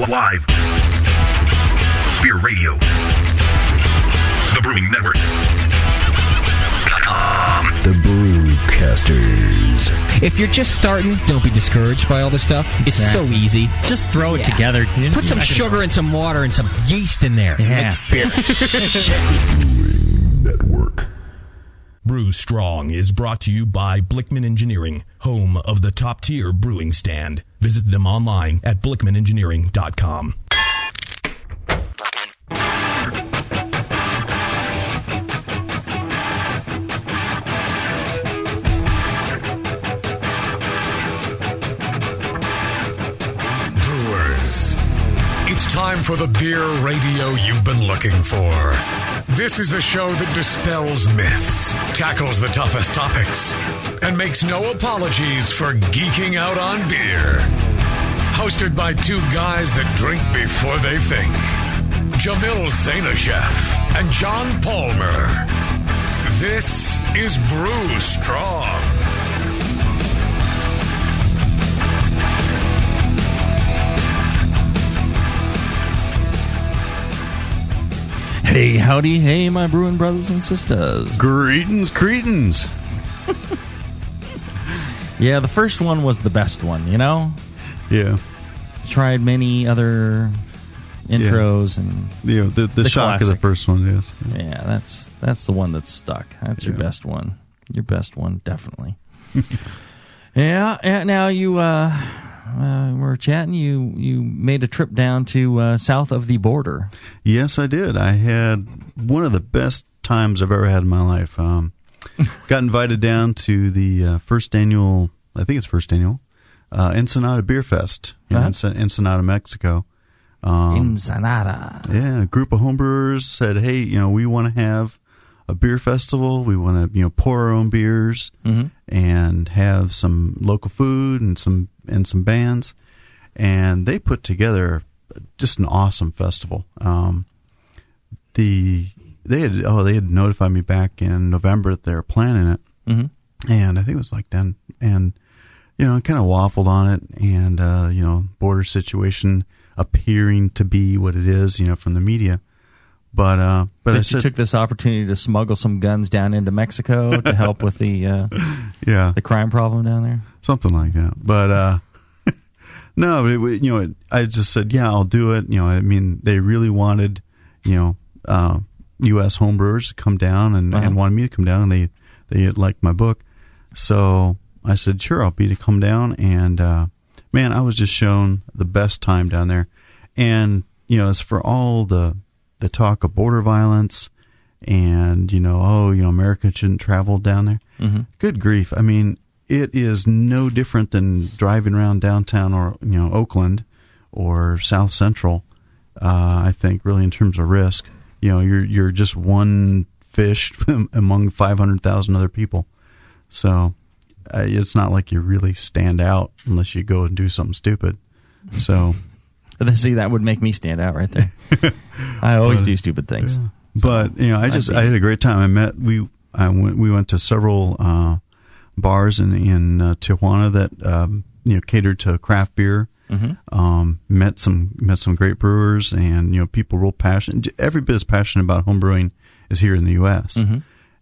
Live. Beer Radio. The Brewing Network. The Brewcasters. If you're just starting, don't be discouraged by all this stuff. It's so easy. Just throw it together. Put some sugar and some water and some yeast in there. Yeah. Beer. Brewing Network. Brew Strong is brought to you by Blickman Engineering, home of the top-tier brewing stand. Visit them online at blickmanengineering.com. Brewers, it's time for the beer radio you've been looking for. This is the show that dispels myths, tackles the toughest topics, and makes no apologies for geeking out on beer. Hosted by two guys that drink before they think, Jamil Zainasheff and John Palmer. This is Brew Strong. Hey, howdy, hey, my brewing brothers and sisters. Greetings, cretins. Yeah, the first one was the best one, you know? Yeah. Tried many other intros and the shock classic. of the first one, yes. Yeah, that's the one that's stuck. That's your best one. Your best one, definitely. Yeah, and now you we're chatting. You made a trip down to south of the border. Yes, I did. I had one of the best times I've ever had in my life. Got invited down to the first annual Ensenada Beer Fest in Ensenada, Mexico. Ensenada. Yeah, a group of homebrewers said, "Hey, we want to have a beer festival. We want to, pour our own beers and have some local food and some bands." And they put together just an awesome festival. They had notified me back in November that they were planning it, and I think it was like then, and I kind of waffled on it, and border situation appearing to be what it is, from the media. But I said, you took this opportunity to smuggle some guns down into Mexico to help with the crime problem down there, something like that. But no, I just said, yeah, I'll do it. I mean, they really wanted, U.S. homebrewers to come down and wanted me to come down, and they liked my book, so I said, sure, I'll be to come down. And man, I was just shown the best time down there. And as for all the talk of border violence and America shouldn't travel down there, good grief, I mean, it is no different than driving around downtown or Oakland or South Central. I think really in terms of risk, you're just one fish among 500,000 other people. So it's not like you really stand out unless you go and do something stupid. So see, that would make me stand out right there. I always do stupid things. Yeah. But I had a great time. We went to several bars in Tijuana that catered to craft beer. Met some great brewers, and people real passionate. Every bit as passionate about homebrewing as here in the U.S.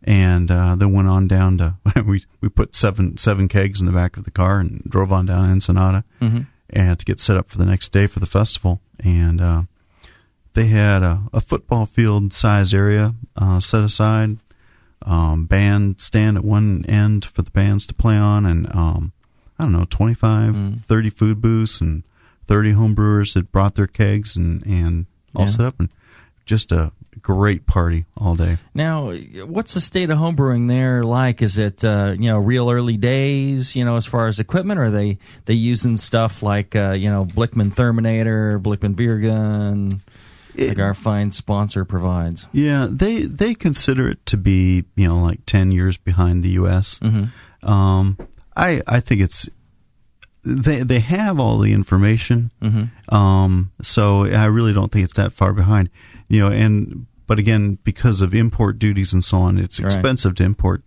And then went on down to we put seven kegs in the back of the car and drove on down to Ensenada and to get set up for the next day for the festival. And they had a football field size area set aside, band stand at one end for the bands to play on, and 25, 30 food booths and 30 homebrewers that brought their kegs and all set up, and just a great party all day. Now, what's the state of homebrewing there like? Is it real early days, as far as equipment, or are they using stuff like Blickman Therminator, Blickman Beer Gun, like our fine sponsor provides? Yeah, they consider it to be like 10 years behind the U.S. I think it's they have all the information, so I really don't think it's that far behind. But again, because of import duties and so on, it's expensive to import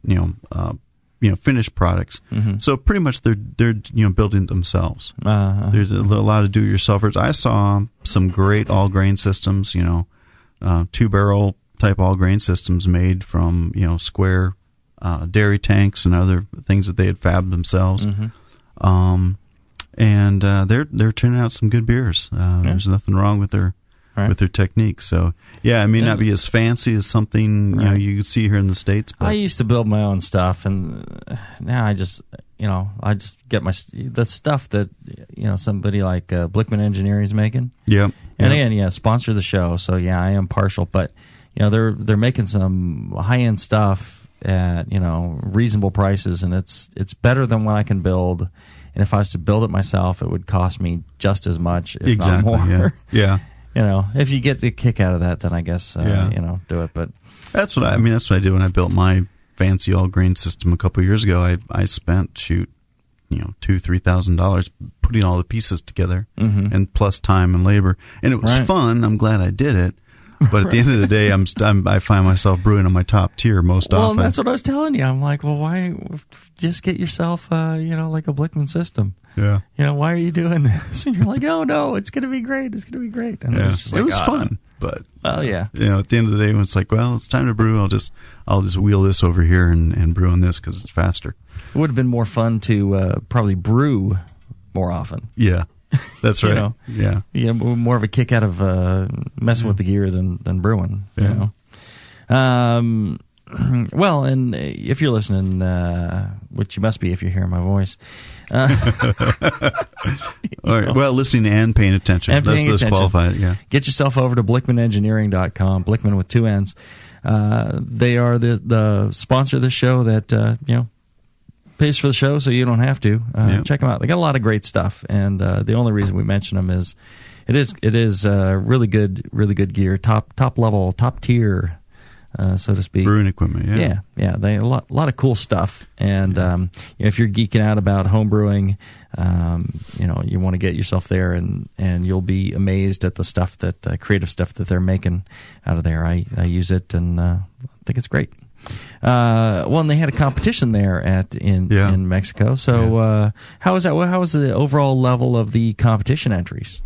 finished products. So pretty much they're building it themselves. There's a lot of do-it-yourselfers. I saw some great all grain systems, 2-barrel type all grain systems made from square dairy tanks and other things that they had fabbed themselves. And they're turning out some good beers. There's nothing wrong with their technique. So it may not be as fancy as something you can see here in the States. But I used to build my own stuff, and now I just get the stuff that somebody like Blickman Engineering is making. Yep. And again, sponsor the show. So I am partial, but they're making some high end stuff at reasonable prices, and it's better than what I can build. And if I was to build it myself, it would cost me just as much, if not more. Yeah. If you get the kick out of that, then I guess do it. But that's what I did when I built my fancy all grain system a couple of years ago. I spent $2,000-$3,000 putting all the pieces together, and plus time and labor, and it was fun. I'm glad I did it. But at the end of the day, I find myself brewing on my top tier most often. Well, that's what I was telling you. I'm like, well, why just get yourself, like a Blickman system? Yeah. Why are you doing this? And you're like, oh no, it's going to be great. It's going to be great. And it was fun, but well, yeah. At the end of the day, when it's like, well, it's time to brew, I'll just wheel this over here and brew on this because it's faster. It would have been more fun to probably brew more often. Yeah. That's right. Yeah, more of a kick out of messing with the gear than brewing. Well, and if you're listening, which you must be if you're hearing my voice. All right. Well, listening and paying attention. Let's qualify it. Yeah. Get yourself over to BlickmanEngineering.com. Blickman with 2 N's. They are the sponsor of the show that pays for the show, so you don't have to. Check them out. They got a lot of great stuff, and the only reason we mention them is it is really good gear, top level, top tier, so to speak. Brewing equipment, yeah. They a lot of cool stuff, and if you're geeking out about homebrewing, you want to get yourself there, and you'll be amazed at the stuff that creative stuff that they're making out of there. I use it, and I think it's great. And they had a competition there in Mexico. So how was that? How was the overall level of the competition entries?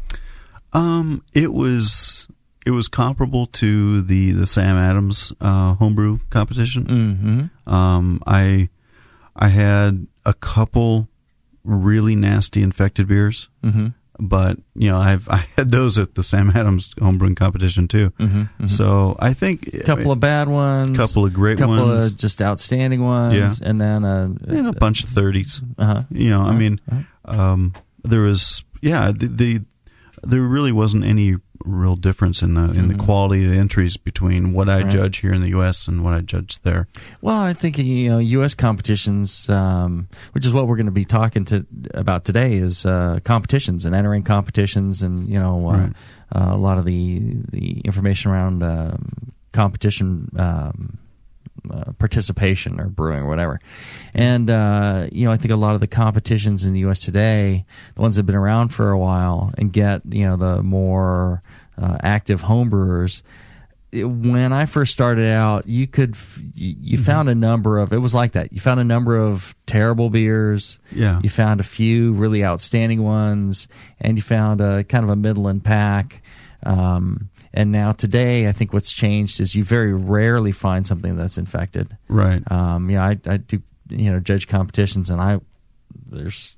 It was comparable to the Sam Adams homebrew competition. I had a couple really nasty infected beers. But I had those at the Sam Adams homebrewing competition too. So I think a couple of bad ones, couple of great ones, couple of just outstanding ones, and then a bunch of 30s. There was there really wasn't any real difference in the quality of the entries between what I judge here in the U.S. and what I judge there. Well, I think U.S. competitions, which is what we're going to be talking about today, is competitions and entering competitions, and a lot of the information around competition participation or brewing or whatever. And I think a lot of the competitions in the U.S. today, the ones that have been around for a while and get the more active homebrewers. When I first started out, you found a number of, it was like that. You found a number of terrible beers. Yeah. You found a few really outstanding ones, and you found a kind of a middling pack. And now today, I think what's changed is you very rarely find something that's infected. Right. I do judge competitions, and there's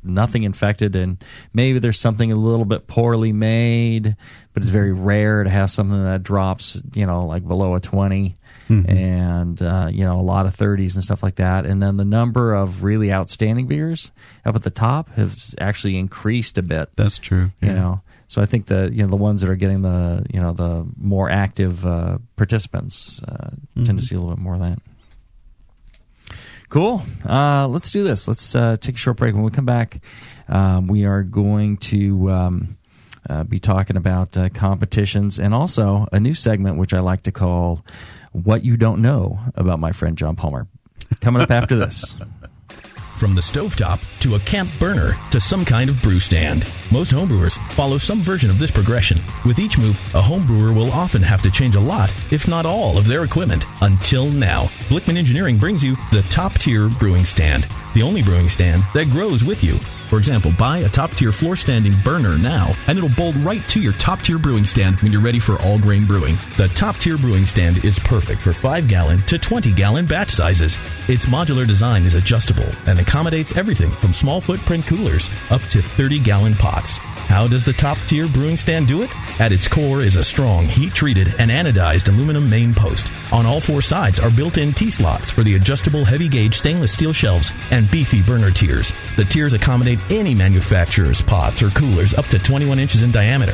nothing infected, and maybe there's something a little bit poorly made, but it's very rare to have something that drops like below a 20, and a lot of 30s and stuff like that. And then the number of really outstanding beers up at the top has actually increased a bit. That's true. Yeah. So I think the ones that are getting the more active participants tend to see a little bit more of that. Cool. Let's do this. Let's take a short break. When we come back, we are going to be talking about competitions, and also a new segment which I like to call "What You Don't Know About My Friend John Palmer." Coming up after this. From the stovetop to a camp burner to some kind of brew stand, most homebrewers follow some version of this progression. With each move, a homebrewer will often have to change a lot, if not all, of their equipment. Until now, Blickman Engineering brings you the top-tier brewing stand, the only brewing stand that grows with you. For example, buy a top-tier floor-standing burner now, and it'll bolt right to your top-tier brewing stand when you're ready for all-grain brewing. The top-tier brewing stand is perfect for 5-gallon to 20-gallon batch sizes. Its modular design is adjustable and accommodates everything from small footprint coolers up to 30-gallon pots. How does the top-tier brewing stand do it? At its core is a strong, heat-treated, and anodized aluminum main post. On all 4 sides are built-in T-slots for the adjustable heavy-gauge stainless steel shelves and beefy burner tiers. The tiers accommodate any manufacturer's pots or coolers up to 21 inches in diameter.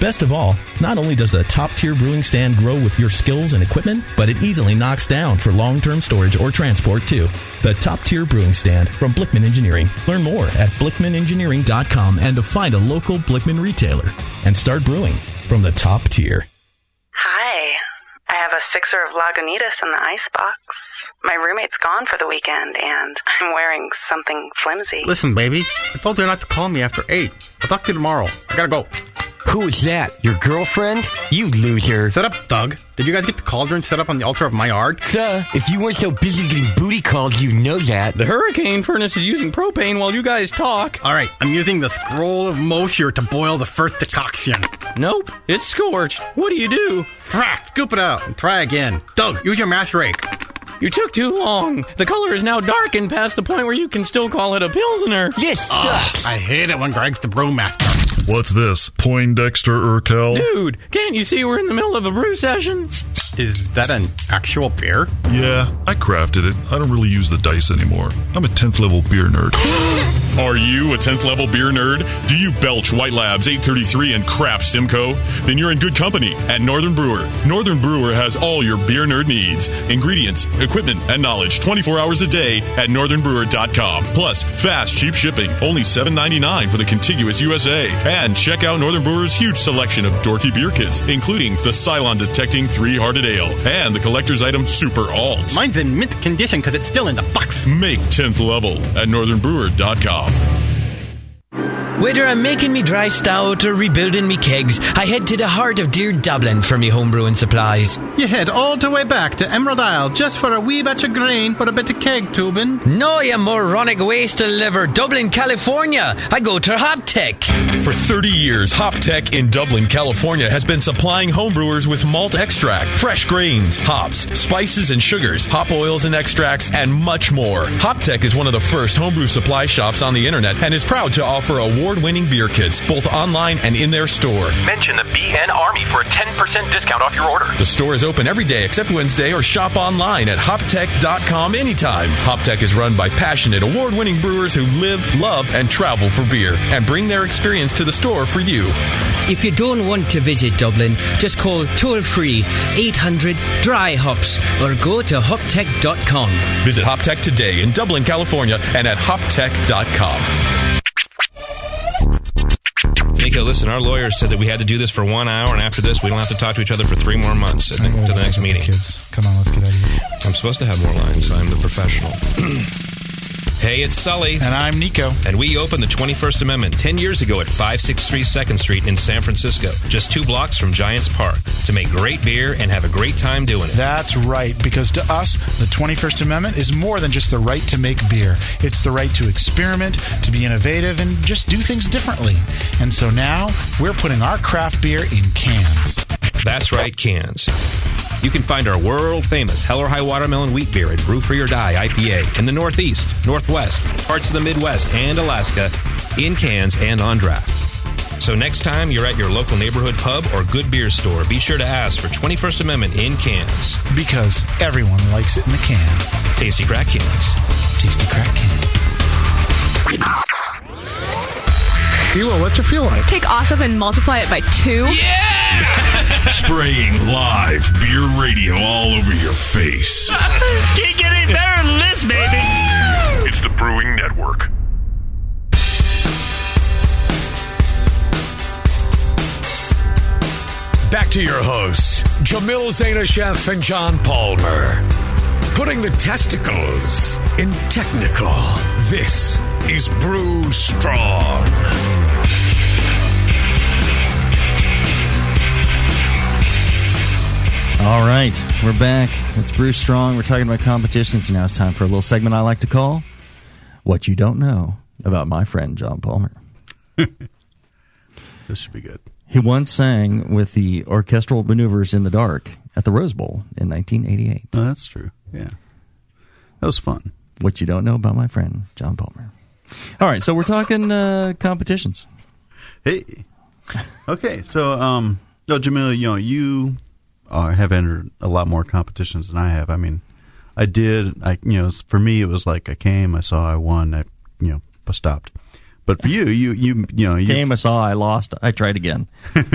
Best of all, not only does the top-tier brewing stand grow with your skills and equipment, but it easily knocks down for long-term storage or transport, too. The top-tier brewing stand from Blickman Engineering. Learn more at blickmanengineering.com and to find a local Blickman retailer. And start brewing from the top tier. Hi. I have a 6er of Lagunitas in the icebox. My roommate's gone for the weekend, and I'm wearing something flimsy. Listen, baby, I told you not to call me after 8. I'll talk to you tomorrow. I gotta go. Who is that? Your girlfriend? You loser. Shut up, Doug. Did you guys get the cauldron set up on the altar of my art? If you weren't so busy getting booty calls, you'd know that. The hurricane furnace is using propane while you guys talk. All right, I'm using the scroll of Mosher to boil the first decoction. Nope, it's scorched. What do you do? Frack, scoop it out and try again. Doug, use your mash rake. You took too long. The color is now darkened past the point where you can still call it a Pilsner. This sucks. I hate it when Greg's the brewmaster. What's this? Poindexter Urkel? Dude, can't you see we're in the middle of a brew session? Is that an actual beer? Yeah, I crafted it. I don't really use the dice anymore. I'm a 10th level beer nerd. Are you a 10th level beer nerd? Do you belch White Labs 833 and crap Simcoe? Then you're in good company at Northern Brewer. Northern Brewer has all your beer nerd needs. Ingredients, equipment, and knowledge 24 hours a day at northernbrewer.com. Plus, fast, cheap shipping. Only $7.99 for the contiguous USA. And check out Northern Brewer's huge selection of dorky beer kits, including the Cylon Detecting 3-Hearted Ale and the collector's item Super Alt. Mine's in mint condition because it's still in the box. Make 10th level at northernbrewer.com. Whether I'm making me dry stout or rebuilding me kegs, I head to the heart of dear Dublin for me homebrewing supplies. You head all the way back to Emerald Isle just for a wee batch of grain or a bit of keg tubing? No, you moronic waste of liver. Dublin, California. I go to Hoptech. For 30 years, Hoptech in Dublin, California has been supplying homebrewers with malt extract, fresh grains, hops, spices and sugars, hop oils and extracts, and much more. Hoptech is one of the first homebrew supply shops on the internet and is proud to offer award-winning beer kits, both online and in their store. Mention the BN Army for a 10% discount off your order. The store is open every day except Wednesday, or shop online at hoptech.com anytime. Hoptech is run by passionate, award-winning brewers who live, love, and travel for beer and bring their experience to the store for you. If you don't want to visit Dublin, just call toll-free 800-DRY-HOPS or go to hoptech.com. Visit Hoptech today in Dublin, California and at hoptech.com. Nico, listen, our lawyers said that we had to do this for 1 hour, and after this, we don't have to talk to each other for 3 more months to the next meeting. Kids, come on, let's get out of here. I'm supposed to have more lines, so I'm the professional. Hey, it's Sully. And I'm Nico. And we opened the 21st Amendment 10 years ago at 563 2nd Street in San Francisco, just 2 blocks from Giants Park, to make great beer and have a great time doing it. That's right, because to us, the 21st Amendment is more than just the right to make beer. It's the right to experiment, to be innovative, and just do things differently. And so now, we're putting our craft beer in cans. That's right, cans. You can find our world-famous Hell or High Watermelon Wheat Beer at Brew Free or Die IPA in the Northeast, Northwest, parts of the Midwest, and Alaska in cans and on draft. So next time you're at your local neighborhood pub or good beer store, be sure to ask for 21st Amendment in cans. Because everyone likes it in a can. Tasty crack cans. Tasty crack cans. Hilo, what's it feel like? Take awesome and multiply it by 2. Yeah! Spraying live beer radio all over your face. Can't get any better than this, baby. It's the Brewing Network. Back to your hosts, Jamil Zainasheff and John Palmer. Putting the testicles in technical. This is Brew Strong. All right, we're back. It's Brew Strong. We're talking about competitions, and now it's time for a little segment I like to call What You Don't Know About My Friend John Palmer. This should be good. He once sang with the Orchestral Maneuvers in the Dark at the Rose Bowl in 1988. Oh, that's true. Yeah. That was fun. What you don't know about my friend John Palmer. All right, so we're talking competitions. Hey. Okay, so Jamil, you have entered a lot more competitions than I have. I mean, I did. For me, it was like I came, I saw, I won, I stopped. But for you came, I saw, I lost, I tried again.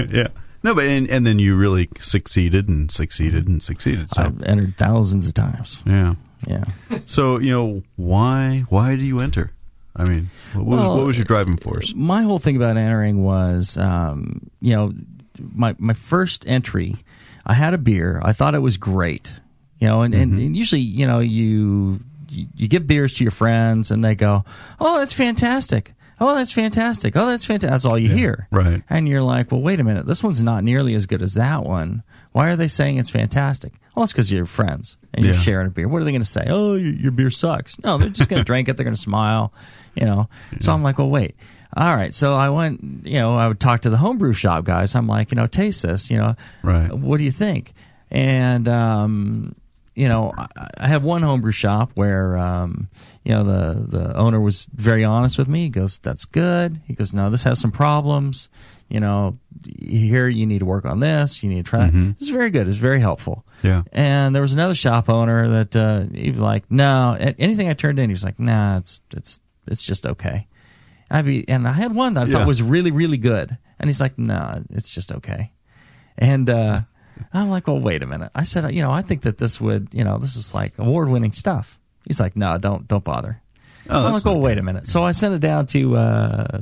Yeah. No, but and then you really succeeded and succeeded and succeeded. So I've entered thousands of times. Yeah. Yeah. So why do you enter? I mean, what was your driving force? My whole thing about entering was, my first entry, I had a beer. I thought it was great, and usually, you give beers to your friends and they go, "Oh, that's fantastic. Oh, that's fantastic. Oh, that's fantastic." That's all you hear. Right. And you're like, well, wait a minute. This one's not nearly as good as that one. Why are they saying it's fantastic? Well, it's because you're friends and you're sharing a beer. What are they going to say? Oh, your beer sucks. No, they're just going to drink it. They're going to smile, So I'm like, well, wait. All right. So I went, I would talk to the homebrew shop guys. I'm like, taste this, Right. What do you think? And, I had one homebrew shop where, the owner was very honest with me. He goes, "That's good." He goes, "No, this has some problems. Here you need to work on this. You need to try." It was very good. It was very helpful. Yeah. And there was another shop owner that he was like, "No, anything I turned in," he was like, "Nah, it's just okay." And I had one that I thought was really, really good, and he's like, "No, it's just okay." And I'm like, well, wait a minute. I said, I think that this would, this is like award-winning stuff. He's like, no, don't bother. I'm like, well, wait a minute. So I sent it down to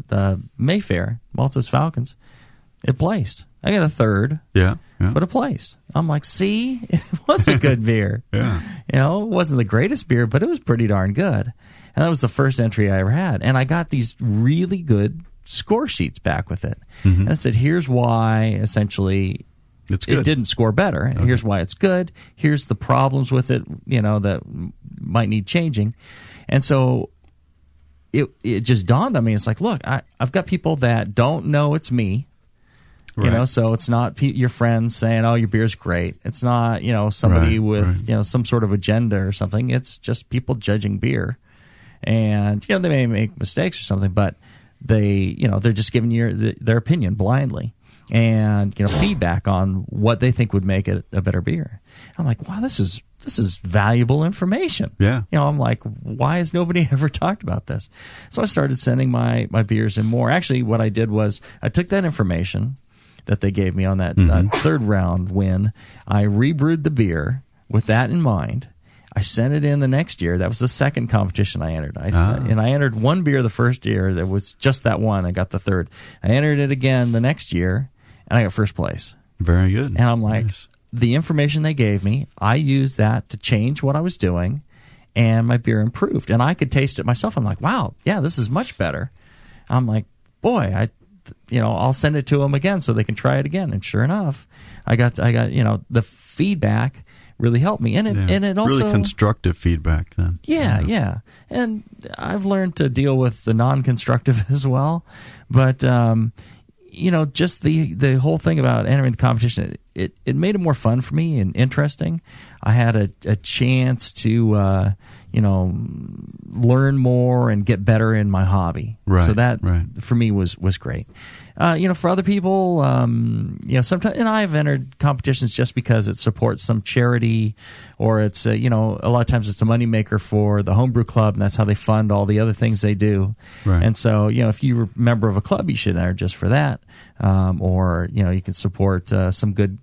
the Mayfair, Malta's Falcons. It placed. I got a third. Yeah. But it placed. I'm like, see, it was a good beer. Yeah. It wasn't the greatest beer, but it was pretty darn good. And that was the first entry I ever had. And I got these really good score sheets back with it. And it said, here's why, essentially, it's good. It didn't score better. Okay. Here's why it's good. Here's the problems with it, that might need changing. And so it just dawned on me. It's like, look, I've got people that don't know it's me. Right. So it's not your friends saying, "Oh, your beer's great." It's not, somebody with, some sort of agenda or something. It's just people judging beer. And, they may make mistakes or something, but they, they're just giving you their opinion blindly. And feedback on what they think would make it a better beer. I'm like, wow, this is valuable information. Yeah. I'm like, why has nobody ever talked about this? So I started sending my beers in more. Actually, what I did was I took that information that they gave me on that third round win. I rebrewed the beer with that in mind. I sent it in the next year. That was the second competition I entered. And I entered one beer the first year. That was just that one. I got the third. I entered it again the next year. And I got first place. Very good. And I'm like, the information they gave me, I used that to change what I was doing, and my beer improved. And I could taste it myself. I'm like, wow, yeah, this is much better. I'm like, boy, I'll send it to them again so they can try it again. And sure enough, I got the feedback really helped me. And it also really constructive feedback then. Yeah. And I've learned to deal with the non-constructive as well. But just the whole thing about entering the competition, it made it more fun for me and interesting. I had a chance to, learn more and get better in my hobby. Right. So that, for me, was great. For other people, sometimes, and I've entered competitions just because it supports some charity, or it's, a lot of times it's a moneymaker for the Homebrew Club, and that's how they fund all the other things they do. Right. And so, if you're a member of a club, you should enter just for that. Or, you can support some good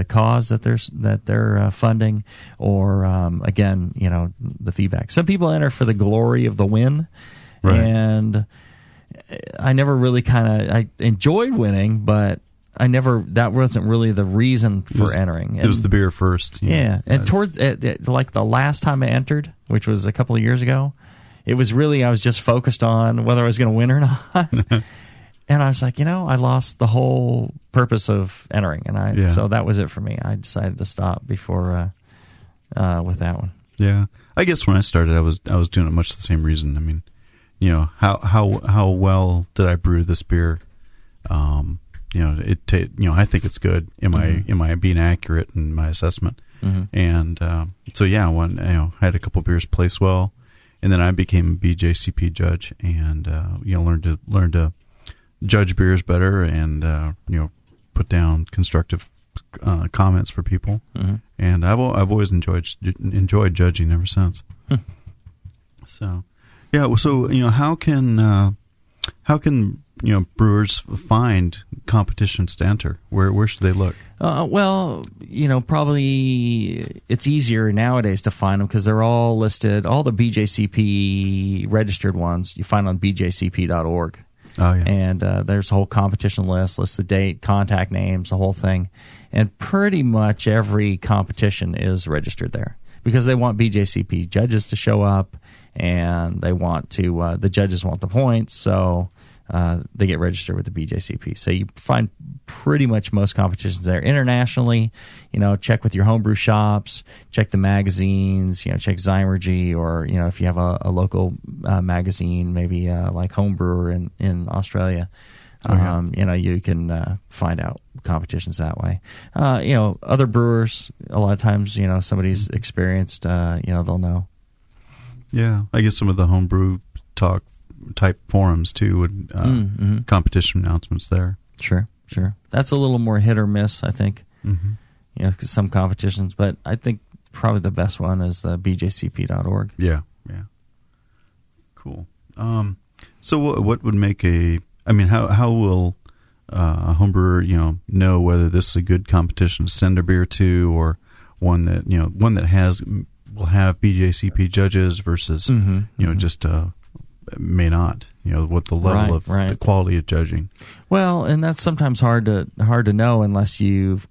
cause that they're funding, or again, the feedback. Some people enter for the glory of the win, and I never really I enjoyed winning, but that wasn't really the reason for entering. It was the beer first. Yeah. And towards, like the last time I entered, which was a couple of years ago, it was really, I was just focused on whether I was going to win or not. And I was like, I lost the whole purpose of entering. And so that was it for me. I decided to stop before, with that one. Yeah. I guess when I started, I was doing it much the same reason. I mean, how well did I brew this beer? I think it's good. Am I being accurate in my assessment? Mm-hmm. And when I had a couple beers place well, and then I became a BJCP judge, and learned to judge beers better, and put down constructive comments for people. Mm-hmm. And I've always enjoyed judging ever since. So how can brewers find competitions to enter? Where should they look? Probably it's easier nowadays to find them because they're all listed. All the BJCP registered ones you find on bjcp.org. Oh, yeah. And there's a whole competition list, lists the date, contact names, the whole thing. And pretty much every competition is registered there because they want BJCP judges to show up, and they want to the judges want the points, so they get registered with the BJCP. So you find pretty much most competitions there. Internationally, check with your homebrew shops, check the magazines, check Zymergy, or if you have a local magazine, maybe like Homebrewer in Australia. You can find out competitions that way. Other brewers, a lot of times, somebody's experienced, they'll know. Yeah, I guess some of the homebrew talk type forums too would competition announcements there. Sure. That's a little more hit or miss, I think. Mm-hmm. 'Cause some competitions, but I think probably the best one is the bjcp.org. Yeah. Cool. So what would make how will a homebrewer know whether this is a good competition to send a beer to, or one that will have BJCP judges versus just may not, what the level of the quality of judging. Well, and that's sometimes hard to know unless you've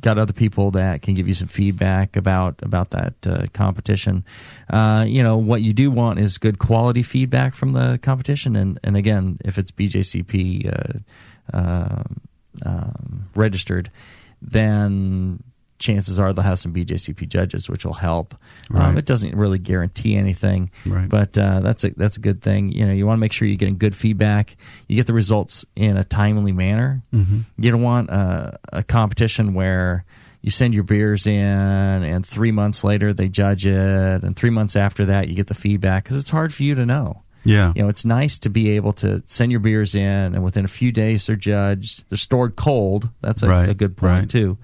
got other people that can give you some feedback about that competition. What you do want is good quality feedback from the competition, and again, if it's BJCP registered, then chances are they'll have some BJCP judges, which will help. Right. It doesn't really guarantee anything, right. But that's a good thing. You want to make sure you're getting good feedback. You get the results in a timely manner. Mm-hmm. You don't want a competition where you send your beers in, and 3 months later they judge it, and 3 months after that you get the feedback, because it's hard for you to know. Yeah. It's nice to be able to send your beers in, and within a few days they're judged. They're stored cold. That's a good point too.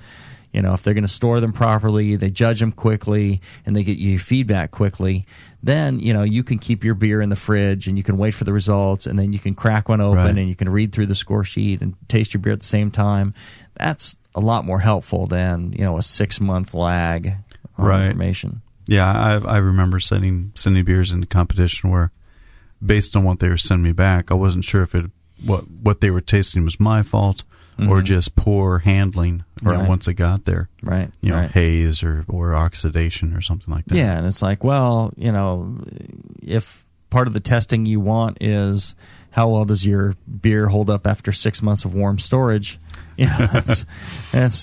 If they're going to store them properly, they judge them quickly, and they get you feedback quickly, then, you can keep your beer in the fridge, and you can wait for the results, and then you can crack one open, and you can read through the score sheet and taste your beer at the same time. That's a lot more helpful than, a 6-month lag on information. Yeah, I remember sending beers into competition where, based on what they were sending me back, I wasn't sure if what they were tasting was my fault, or just poor handling once it got there. Right. Haze or oxidation or something like that. Yeah, and it's like, well, if part of the testing you want is how well does your beer hold up after 6 months of warm storage, that's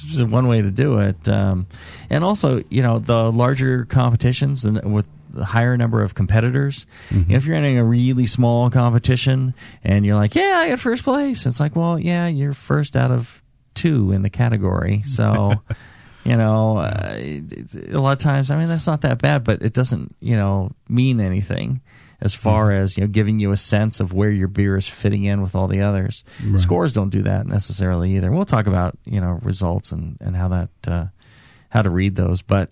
just one way to do it. And also, the larger competitions and with the higher number of competitors. Mm-hmm. If you're entering a really small competition and you're like, yeah, I got first place, it's like, well, yeah, you're first out of 2 in the category. So, a lot of times, that's not that bad, but it doesn't, mean anything as far as, giving you a sense of where your beer is fitting in with all the others. Right. Scores don't do that necessarily either. We'll talk about, results and how that, how to read those, but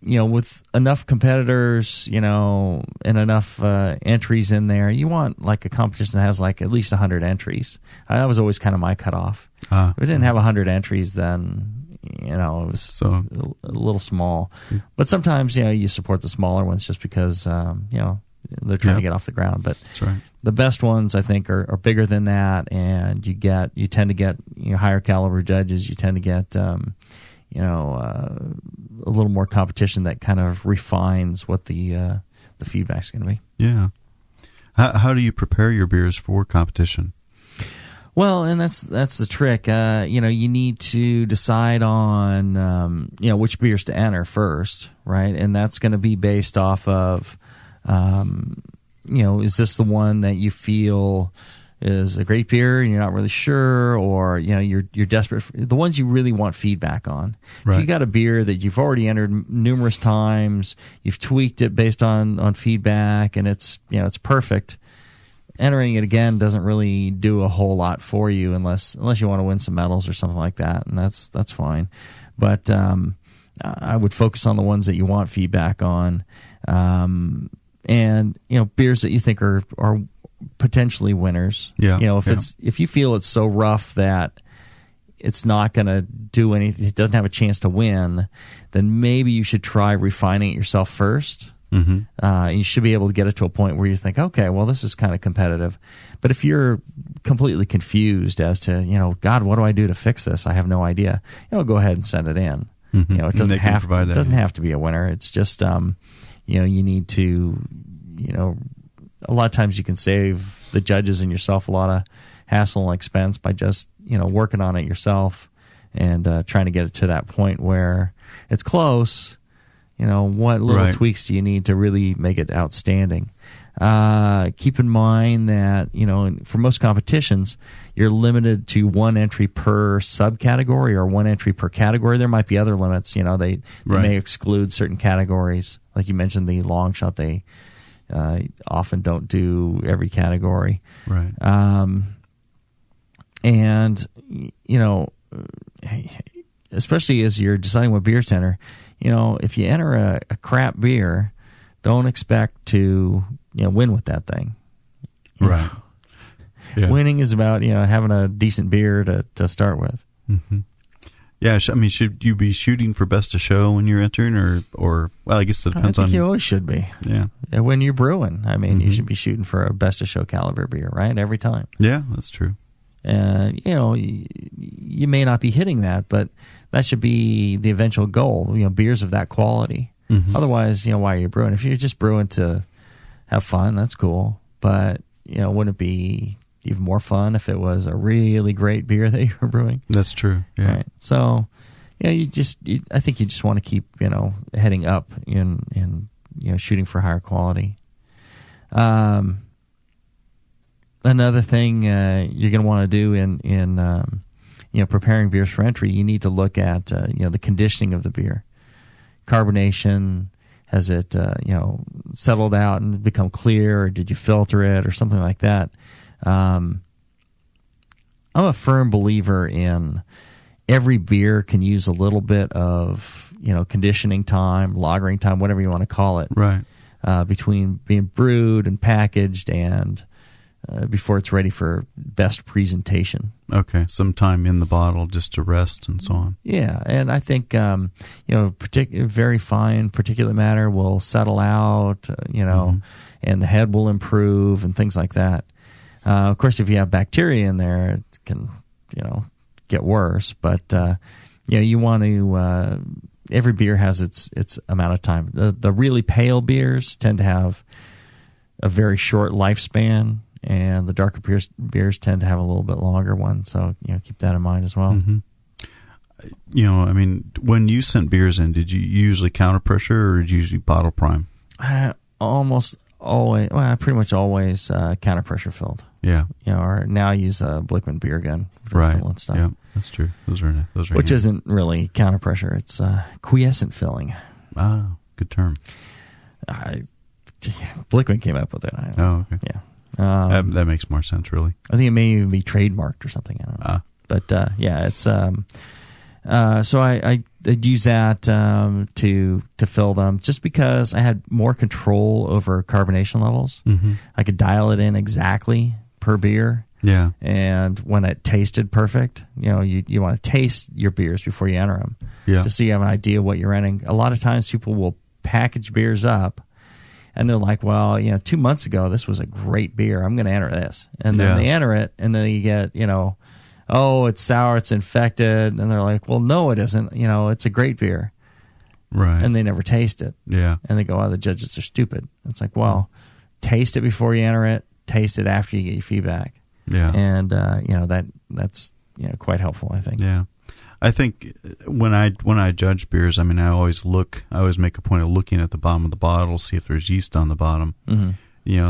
with enough competitors, and enough entries in there, you want like a competition that has like at least 100 entries. That was always kind of my cutoff. If it didn't have 100 entries, then it was a little small. But sometimes you support the smaller ones just because they're trying to get off the ground. But That's right. the best ones, I think, are bigger than that, and you tend to get higher caliber judges. You tend to get a little more competition that kind of refines what the feedback's going to be. Yeah. How do you prepare your beers for competition? Well, and that's the trick. You need to decide on which beers to enter first, right? And that's going to be based off of is this the one that you feel is a great beer and you're not really sure, or you're desperate for the ones you really want feedback on. Right. If you got a beer that you've already entered numerous times, you've tweaked it based on feedback, and it's perfect, entering it again doesn't really do a whole lot for you unless you want to win some medals or something like that, and that's fine. But I would focus on the ones that you want feedback on, and beers that you think are potentially winners. Yeah. If you feel it's so rough that it's not going to do anything, it doesn't have a chance to win, then maybe you should try refining it yourself first. Mm-hmm. You should be able to get it to a point where you think, okay, well, this is kind of competitive. But if you're completely confused as to, God, what do I do to fix this? I have no idea. Go ahead and send it in. Mm-hmm. It doesn't have to be a winner. It's just, you need to, a lot of times you can save the judges and yourself a lot of hassle and expense by just, working on it yourself and trying to get it to that point where it's close. What little tweaks do you need to really make it outstanding? Keep in mind that, for most competitions, you're limited to one entry per subcategory or one entry per category. There might be other limits. They may exclude certain categories. Like you mentioned, the long shot, they often don't do every category. Right. And, especially as you're deciding what beers to enter, if you enter a crap beer, don't expect to win with that thing. Right. Yeah. Winning is about having a decent beer to start with. Mm-hmm. Yeah, should you be shooting for best of show when you're entering, or well, I guess it depends on. I think you always should be. Yeah. When you're brewing, you should be shooting for a best of show caliber beer, right? Every time. Yeah, that's true. And you may not be hitting that, but that should be the eventual goal. Beers of that quality. Mm-hmm. Otherwise, why are you brewing? If you're just brewing to have fun, that's cool. But wouldn't it be even more fun if it was a really great beer that you were brewing? That's true. Yeah. Right. So, I think you just want to keep heading up and shooting for higher quality. Another thing you're going to want to do in preparing beers for entry, you need to look at the conditioning of the beer, carbonation. Has it settled out and become clear, or did you filter it, or something like that? I'm a firm believer in every beer can use a little bit of conditioning time, lagering time, whatever you want to call it, right? Between being brewed and packaged and before it's ready for best presentation. Okay, some time in the bottle just to rest and so on. Yeah, and I think very fine particulate matter will settle out, and the head will improve and things like that. Of course, if you have bacteria in there, it can get worse. But you want to. Every beer has its amount of time. The really pale beers tend to have a very short lifespan, and the darker beers tend to have a little bit longer one. So keep that in mind as well. Mm-hmm. When you sent beers in, did you usually counter pressure or did you usually bottle prime? Almost always. Well, pretty much always counter pressure filled. Yeah. Or now I use a Blickman beer gun for right. filling stuff. Yeah, that's true. Those are which isn't really counter pressure. It's quiescent filling. Ah, good term. Blickman came up with it. Oh, okay. Yeah. That makes more sense, really. I think it may even be trademarked or something. I don't know. But it's so I'd use that to fill them just because I had more control over carbonation levels. Mm-hmm. I could dial it in exactly per beer. Yeah. And when it tasted perfect, you want to taste your beers before you enter them. Yeah. Just so you have an idea what you're entering. A lot of times people will package beers up and they're like, well, 2 months ago this was a great beer. I'm going to enter this, and then they enter it, and then you get, oh, it's sour, it's infected, and they're like, well, no, it isn't. It's a great beer, right? And they never taste it, and they go, oh, the judges are stupid. It's like, well, taste it before you enter it, taste it after you get your feedback, and that's quite helpful, I think. Yeah. I think when I judge beers, I mean, I always make a point of looking at the bottom of the bottle, see if there's yeast on the bottom,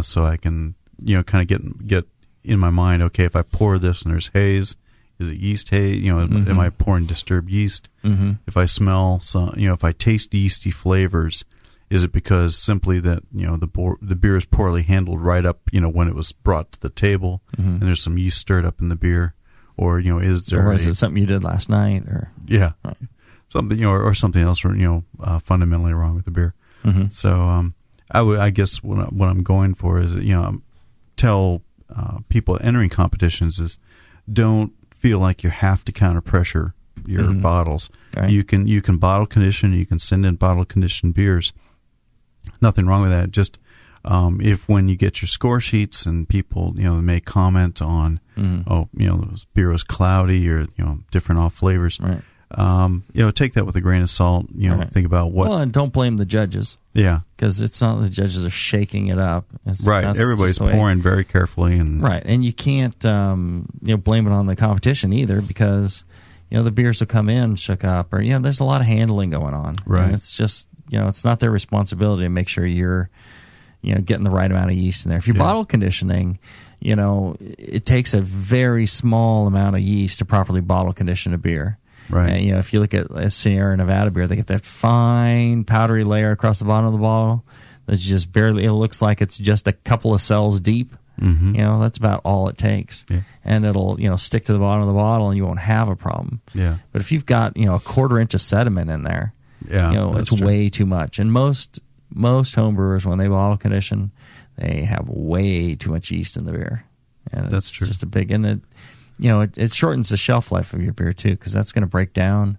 so I can, kind of get in my mind, okay, if I pour this and there's haze, is it yeast haze? Am I pouring disturbed yeast? If I smell some, if I taste yeasty flavors, is it because simply that, the beer is poorly handled right up, when it was brought to the table, and there's some yeast stirred up in the beer? Or is there? Or is it something you did last night? Or something or something else, fundamentally wrong with the beer. So I guess what I'm going for is tell people entering competitions is don't feel like you have to counter pressure your bottles. Right. You can bottle condition. You can send in bottle conditioned beers. Nothing wrong with that. Just if when you get your score sheets and people may comment on this beer was cloudy or different off flavors, take that with a grain of salt. Think about what. Well, and don't blame the judges. Yeah, because it's not the judges are shaking it up. Right, everybody's pouring very carefully and and you can't blame it on the competition either because the beers will come in shook up or there's a lot of handling going on. Right, and it's just it's not their responsibility to make sure you're getting the right amount of yeast in there. If you're bottle conditioning, it takes a very small amount of yeast to properly bottle condition a beer. Right. And, if you look at a Sierra Nevada beer, they get that fine powdery layer across the bottom of the bottle that's just barely, it looks like it's just a couple of cells deep. That's about all it takes. Yeah. And it'll, stick to the bottom of the bottle and you won't have a problem. Yeah. But if you've got, a quarter inch of sediment in there, it's way too much. And most homebrewers, when they bottle condition, they have way too much yeast in the beer, and that's true. Just a big, and it shortens the shelf life of your beer too, because that's going to break down,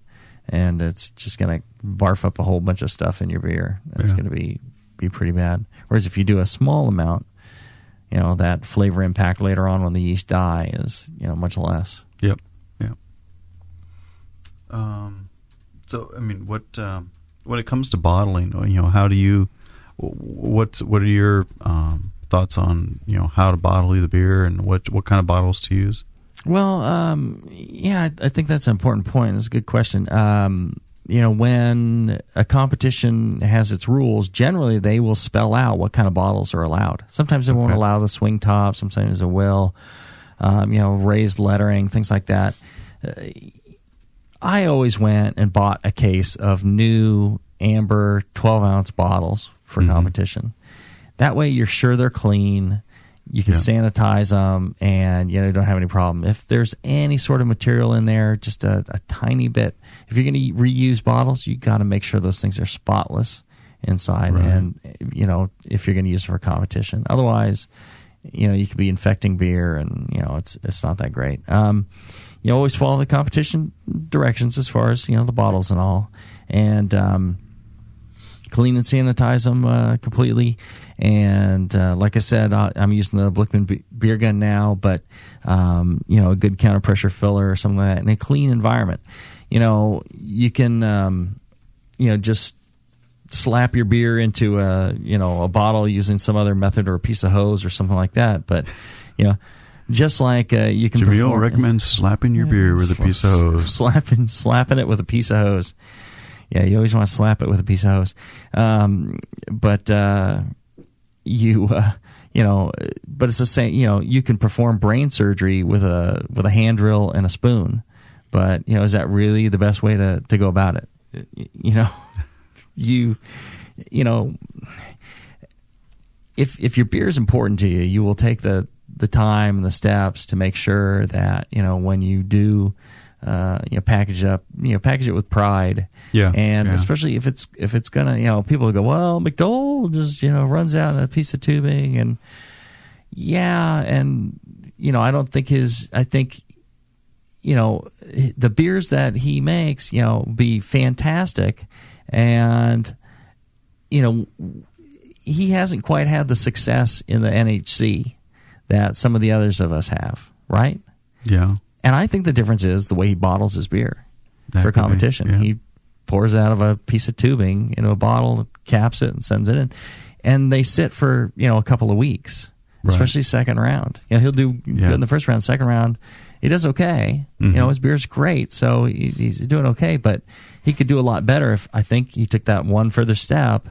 and it's just going to barf up a whole bunch of stuff in your beer. It's going to be pretty bad. Whereas if you do a small amount, that flavor impact later on when the yeast die is much less. Yep. Yeah. So I mean, what? When it comes to bottling, how do you? What are your thoughts on how to bottle the beer and what kind of bottles to use? Well, I think that's an important point. That's a good question. When a competition has its rules, generally they will spell out what kind of bottles are allowed. Sometimes they won't allow the swing top. Sometimes they will. Raised lettering, things like that. I always went and bought a case of new amber 12-ounce bottles for competition. That way you're sure they're clean, you can sanitize them, and you don't have any problem. If there's any sort of material in there, just a tiny bit, if you're going to reuse bottles, you got to make sure those things are spotless inside, and if you're going to use it for competition. Otherwise, you could be infecting beer, and it's not that great. You always follow the competition directions as far as the bottles and all, and clean and sanitize them completely. And like I said, I'm using the Blickman beer gun now, but a good counter pressure filler or something like that in a clean environment. You can just slap your beer into a bottle using some other method or a piece of hose or something like that, but just like you can. Jamil recommends slapping your beer with a piece of hose. Slapping it with a piece of hose. Yeah, you always want to slap it with a piece of hose. But it's the same. You can perform brain surgery with a hand drill and a spoon. But is that really the best way to go about it? If your beer is important to you, you will take the time and the steps to make sure that when you do package it with pride. Especially if it's gonna people go, well, McDowell just runs out a piece of tubing, and I don't think I think the beers that he makes be fantastic, and he hasn't quite had the success in the NHC that some of the others of us have, right? Yeah. And I think the difference is the way he bottles his beer for competition. Yeah. He pours it out of a piece of tubing into a bottle, caps it, and sends it in. And they sit for, a couple of weeks, especially second round. He'll do good in the first round. Second round, he does okay. His beer's great, so he's doing okay. But he could do a lot better if I think he took that one further step,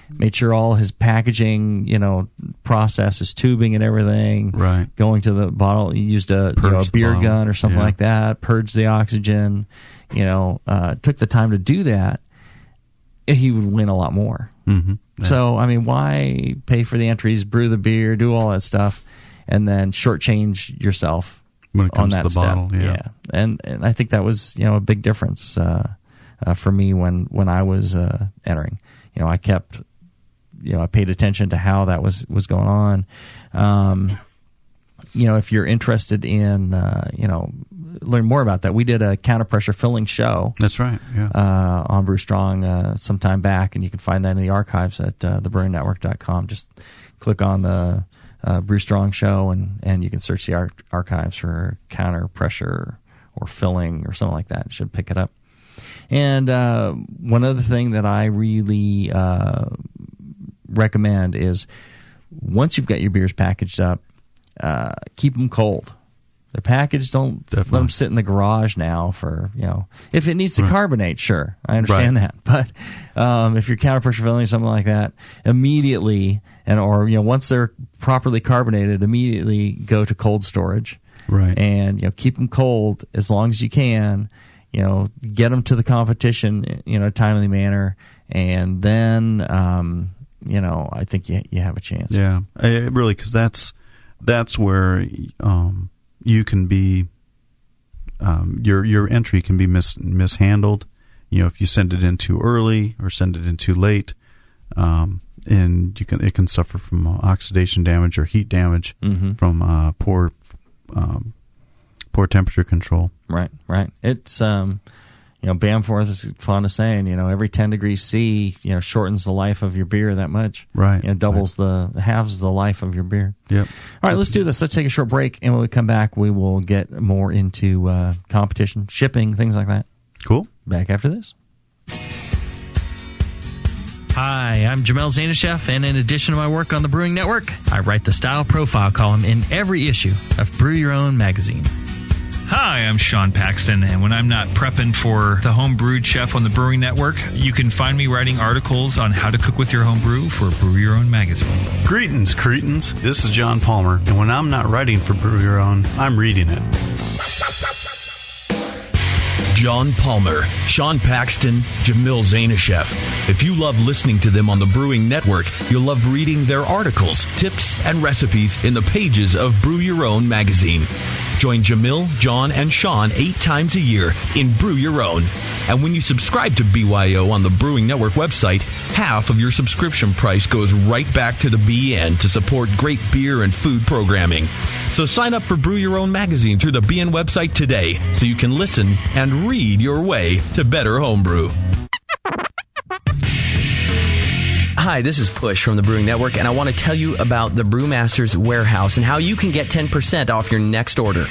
made sure all his packaging, process, his tubing and everything, going to the bottle. He used a beer gun or something like that, purged the oxygen, took the time to do that. He would win a lot more. Mm-hmm. Yeah. So, why pay for the entries, brew the beer, do all that stuff, and then shortchange yourself when it comes on that to the step? bottle? Yeah. And I think that was, a big difference for me when I was entering. I kept, I paid attention to how that was going on. If you're interested in, learn more about that, we did a counter pressure filling show. That's right. Yeah. On Brew Strong some time back, and you can find that in the archives at thebrewingnetwork.com. Just click on the Brew Strong show, and you can search the archives for counter pressure or filling or something like that. It should pick it up. And one other thing that I really recommend is once you've got your beers packaged up, keep them cold. They're packaged. Don't let them sit in the garage now for, if it needs to carbonate, sure. I understand that. But if you're counter pressure filling something like that, immediately, once they're properly carbonated, immediately go to cold storage. Right. And, keep them cold as long as you can. Get them to the competition, in a timely manner. And then, I think you have a chance. Yeah, really, because that's where you can be, your entry can be mishandled. If you send it in too early or send it in too late, and it can suffer from oxidation damage or heat damage from poor temperature control. Right. It's Bamforth is fond of saying, every 10 degrees C, shortens the life of your beer that much. Right. Doubles halves the life of your beer. Yep. All right, let's do this. Let's take a short break, and when we come back, we will get more into competition, shipping, things like that. Cool. Back after this. Hi, I'm Jamil Zainasheff, and in addition to my work on the Brewing Network, I write the style profile column in every issue of Brew Your Own magazine. Hi, I'm Sean Paxton, and when I'm not prepping for the Homebrewed Chef on the Brewing Network, you can find me writing articles on how to cook with your homebrew for Brew Your Own magazine. Greetings, cretins. This is John Palmer, and when I'm not writing for Brew Your Own, I'm reading it. John Palmer, Sean Paxton, Jamil Zainasheff. If you love listening to them on the Brewing Network, you'll love reading their articles, tips, and recipes in the pages of Brew Your Own magazine. Join Jamil, John, and Sean 8 times a year in Brew Your Own. And when you subscribe to BYO on the Brewing Network website, half of your subscription price goes right back to the BN to support great beer and food programming. So sign up for Brew Your Own magazine through the BN website today so you can listen and read your way to better homebrew. Hi, this is Push from the Brewing Network, and I want to tell you about the Brewmaster's Warehouse and how you can get 10% off your next order.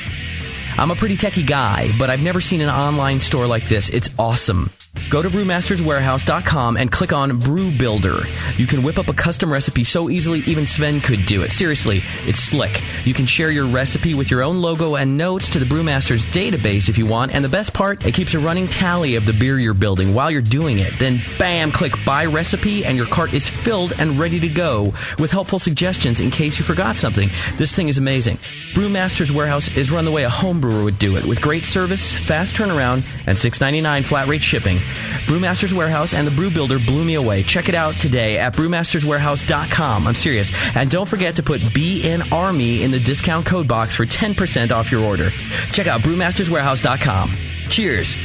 I'm a pretty techie guy, but I've never seen an online store like this. It's awesome. Go to brewmasterswarehouse.com and click on Brew Builder. You can whip up a custom recipe so easily even Sven could do it. Seriously, it's slick. You can share your recipe with your own logo and notes to the Brewmaster's database if you want. And the best part, it keeps a running tally of the beer you're building while you're doing it. Then, bam, click Buy Recipe, and your cart is filled and ready to go with helpful suggestions in case you forgot something. This thing is amazing. Brewmaster's Warehouse is run the way a homebrewer would do it, with great service, fast turnaround, and $6.99 flat rate shipping. Brewmaster's Warehouse and the Brew Builder blew me away. Check it out today at brewmasterswarehouse.com. I'm serious. And don't forget to put BNARMY in the discount code box for 10% off your order. Check out brewmasterswarehouse.com. Cheers.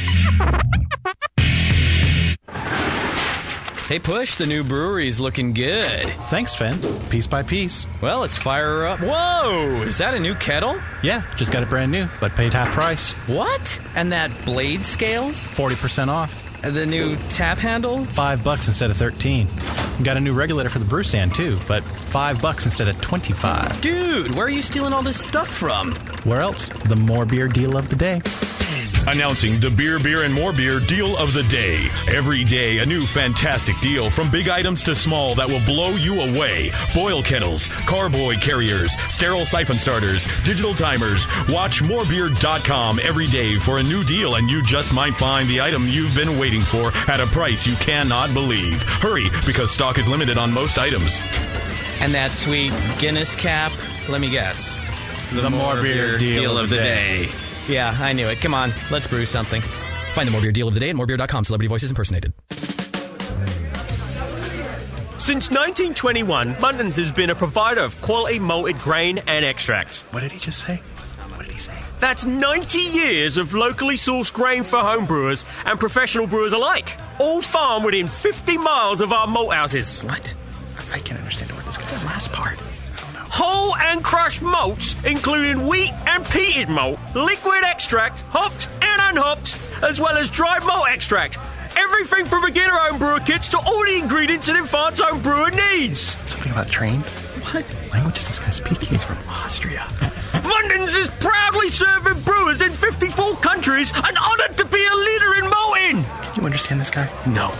Hey, Push, the new brewery's looking good. Thanks, Finn. Piece by piece. Well, let's fire her up. Whoa! Is that a new kettle? Yeah, just got it brand new, but paid half price. What? And that blade scale? 40% off. The new tap handle? $5 instead of 13. Got a new regulator for the brew stand too, but $5 instead of 25. Dude, where are you stealing all this stuff from? Where else? The more beer deal of the day. Announcing the Beer, and More Beer Deal of the Day. Every day, a new fantastic deal from big items to small that will blow you away. Boil kettles, carboy carriers, sterile siphon starters, digital timers. Watch morebeer.com every day for a new deal, and you just might find the item you've been waiting for at a price you cannot believe. Hurry, because stock is limited on most items. And that sweet Guinness cap, let me guess. The more beer deal of the day. Yeah, I knew it. Come on, let's brew something. Find the More Beer Deal of the Day at morebeer.com. Celebrity voices impersonated. Since 1921, Muntons has been a provider of quality malted grain and extract. What did he just say? That's 90 years of locally sourced grain for homebrewers and professional brewers alike. All farmed within 50 miles of our malt houses. What? I can't understand what this is. The last part. Whole and crushed malts, including wheat and peated malt, liquid extract, hopped and unhopped, as well as dried malt extract. Everything from beginner homebrewer kits to all the ingredients an advanced homebrewer needs. Something about trains? What language does this guy speak? He's from Austria. Muntons is proudly serving brewers in 54 countries and honoured to be a leader in malting. Can you understand this guy? No.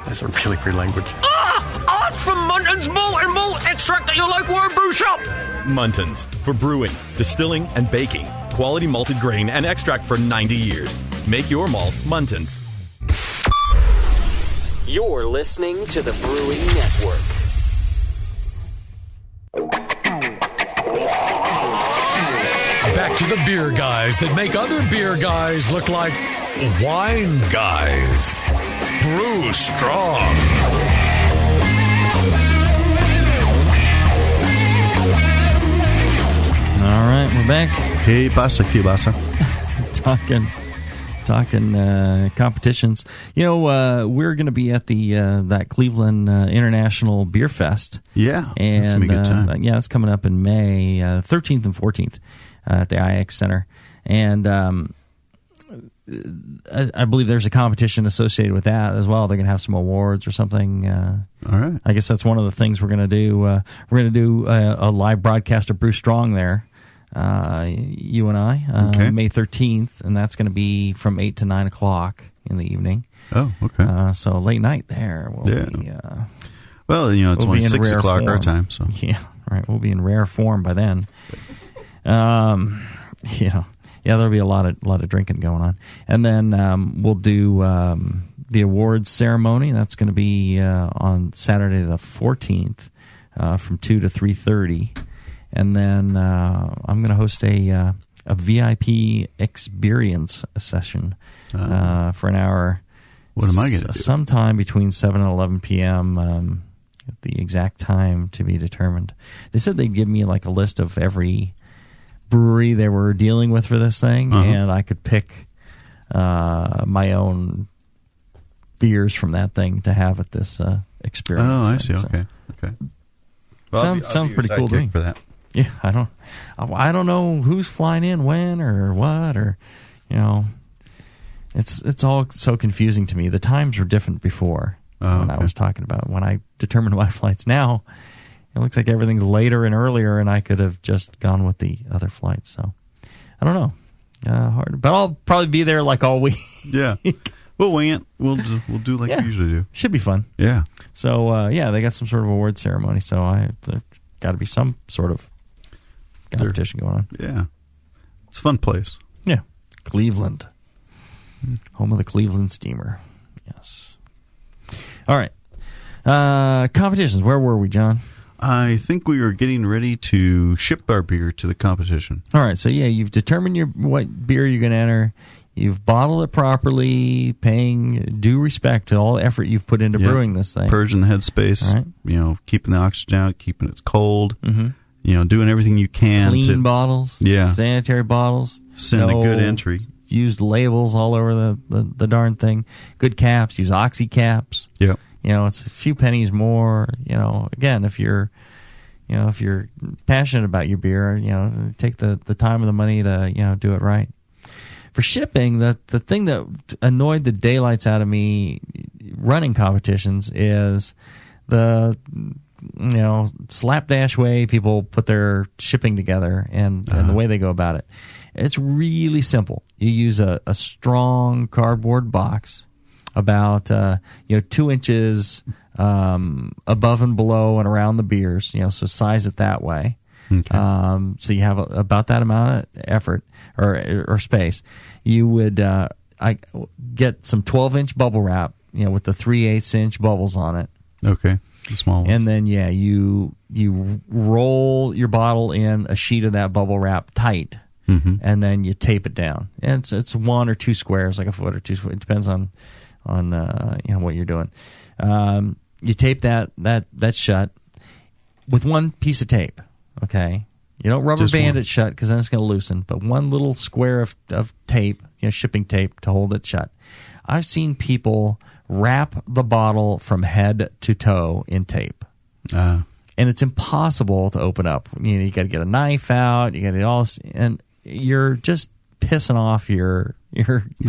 That's a really weird language. Ask for Muntons malt and malt extract at your local homebrew shop. Muntons, for brewing, distilling, and baking. Quality malted grain and extract for 90 years. Make your malt Muntons. You're listening to the Brewing Network. Back to the beer guys that make other beer guys look like wine guys. Brew strong. All right, we're back. Que pasa, que pasa? Talking competitions. You know, we're going to be at the that Cleveland International Beer Fest. Yeah, and that's gonna be a good time. Yeah, it's coming up in May 13th and 14th at the IX Center, and I believe there's a competition associated with that as well. They're going to have some awards or something. All right. I guess that's one of the things we're going to do. We're going to do a live broadcast of Brew Strong there. You and I, okay. May 13th, and that's going to be from 8 to 9 o'clock in the evening. Oh, okay. So late night there. We'll be, well, you know, it's only 6 o'clock form. our time. So yeah, right. We'll be in rare form by then. You know, yeah, there'll be a lot of drinking going on, and then we'll do the awards ceremony. That's going to be on Saturday the 14th from 2 to 3:30. And then I'm going to host a VIP experience session for an hour. What am I going to do? Sometime between 7 and 11 p.m. At the exact time to be determined. They said they'd give me like a list of every brewery they were dealing with for this thing, and I could pick my own beers from that thing to have at this experience. Oh, I see. So. Okay. Well, sounds pretty cool to me. For that. Yeah, I don't know who's flying in when or what, or you know, it's all so confusing to me. The times were different before when I was talking about when I determined my flights. Now it looks like everything's later and earlier, and I could have just gone with the other flights. So I don't know, hard, but I'll probably be there like all week. Yeah, we'll wing it. We'll do like we usually do. Should be fun. Yeah. So they got some sort of award ceremony. So there's got to be some sort of competition going on. Yeah, it's a fun place. Yeah, Cleveland, home of the Cleveland Steamer. Yes. All right. Competitions. Where were we, John? I think we were getting ready to ship our beer to the competition. All right. So you've determined what beer you're going to enter. You've bottled it properly, paying due respect to all the effort you've put into brewing this thing. Purging the headspace, right. You know, keeping the oxygen out, keeping it cold, you know, doing everything you can. Clean bottles, sanitary bottles. Send a good entry. Used labels all over the darn thing. Good caps, use oxy caps. Yep. You know, it's a few pennies more. You know, again, if you're passionate about your beer, you know, take the time and the money to, you know, do it right. for shipping, the thing that annoyed the daylights out of me running competitions is the slapdash way people put their shipping together and the way they go about it. It's really simple. You use a strong cardboard box about 2 inches above and below and around the beers, so size it that way. Okay. So you have about that amount of effort or space. You would I get some 12-inch bubble wrap, with the 3/8-inch bubbles on it. Okay, the small ones. And then you roll your bottle in a sheet of that bubble wrap tight, and then you tape it down. And it's 1 or 2 squares, like a foot or 2 squares. It depends on what you're doing. You tape that shut with one piece of tape. Okay, you don't rubber band it shut because then it's going to loosen. But one little square of tape, shipping tape to hold it shut. I've seen people wrap the bottle from head to toe in tape, and it's impossible to open up. You got to get a knife out. You got to do all this, and you're just pissing off the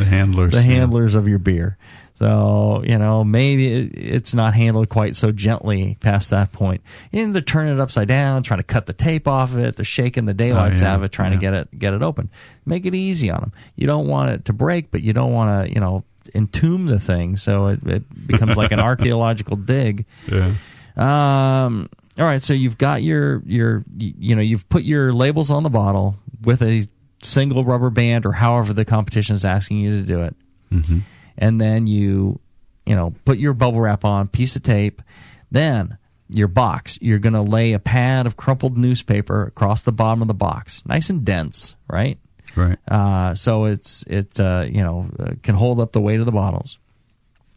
handlers of your beer. So, maybe it's not handled quite so gently past that point. They're turning it upside down, trying to cut the tape off of it. They're shaking the daylights out of it, trying to get it open. Make it easy on them. You don't want it to break, but you don't want to, entomb the thing so it becomes like an archaeological dig. Yeah. All right, so you've got you've put your labels on the bottle with a single rubber band or however the competition is asking you to do it. Mm-hmm. And then you put your bubble wrap on, piece of tape. Then your box, you're going to lay a pad of crumpled newspaper across the bottom of the box, nice and dense, right? Right. So it can hold up the weight of the bottles.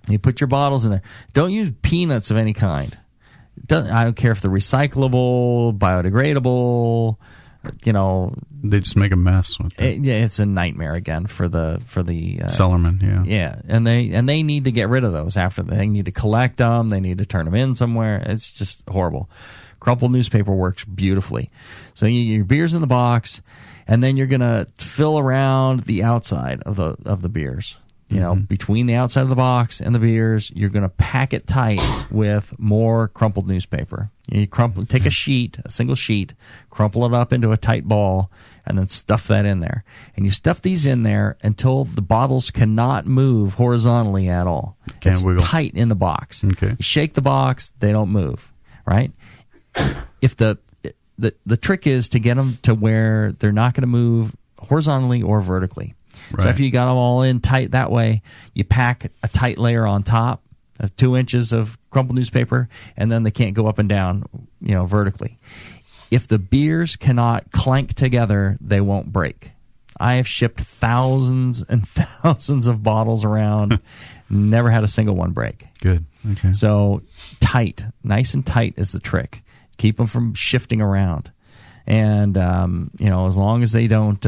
You put your bottles in there. Don't use peanuts of any kind. I don't care if they're recyclable, biodegradable. They just make a mess with it. It's a nightmare again for the Cellarman. Yeah, and they need to get rid of those after they need to collect them. They need to turn them in somewhere. It's just horrible. Crumpled newspaper works beautifully. So your beer's in the box, and then you're gonna fill around the outside of the beers. Between the outside of the box and the beers, you're going to pack it tight with more crumpled newspaper. You take a single sheet, crumple it up into a tight ball, and then stuff that in there. And you stuff these in there until the bottles cannot move horizontally at all. It's wiggle. Tight in the box. Okay. You shake the box, they don't move, right? If the trick is to get them to where they're not going to move horizontally or vertically. Right. So after you got them all in tight that way, you pack a tight layer on top of 2 inches of crumpled newspaper, and then they can't go up and down, vertically. If the beers cannot clank together, they won't break. I have shipped thousands and thousands of bottles around, never had a single one break. Good. Okay. So tight, nice and tight is the trick. Keep them from shifting around. And, as long as they don't,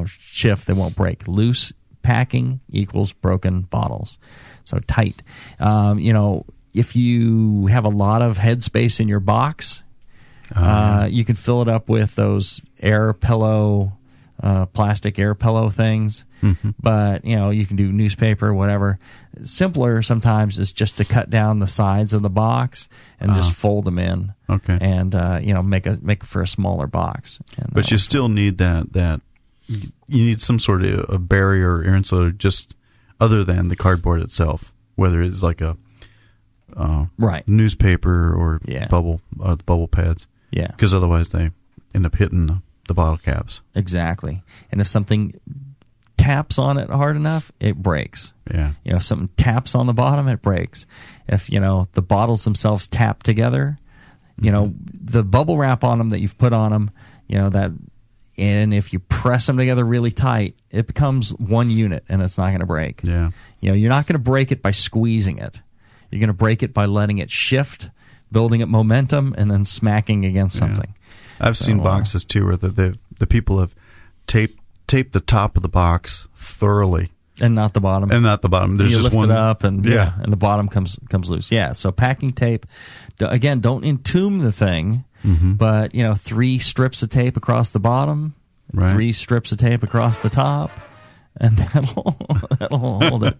shift, they won't break. Loose packing equals broken bottles. So tight. If you have a lot of headspace in your box, you can fill it up with those air pillow, plastic air pillow things. Mm-hmm. But, you can do newspaper, whatever. Simpler sometimes is just to cut down the sides of the box and just fold them in. Okay. And, make for a smaller box. And, but you still need that you need some sort of a barrier or insulator just other than the cardboard itself, whether it's like a newspaper or the bubble pads. Yeah. Because otherwise they end up hitting the bottle caps. Exactly. And if something taps on it hard enough, it breaks. Yeah. If something taps on the bottom, it breaks. If, the bottles themselves tap together, the bubble wrap on them that you've put on them, and if you press them together really tight, it becomes one unit and it's not going to break. Yeah. You're not going to break it by squeezing it. You're going to break it by letting it shift, building up momentum, and then smacking against something. I've seen boxes too where the people have taped the top of the box thoroughly, and not the bottom. There's you just lift one. It up, and and the bottom comes loose. Yeah. So packing tape. Again, don't entomb the thing, but 3 strips of tape across the bottom. Right. 3 strips of tape across the top, and that'll hold it.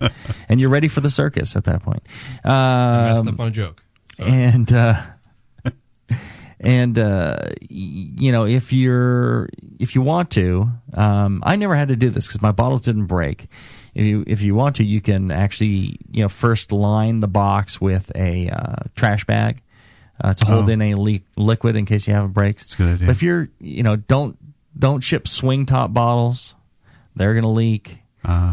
And you're ready for the circus at that point. I messed up on a joke. Sorry. And you know, if you want to, I never had to do this because my bottles didn't break. If you want to, you can actually, you know, first line the box with a trash bag to hold in a liquid in case you have a break. That's a good idea. But if you're, you know, don't ship swing top bottles; they're going to leak.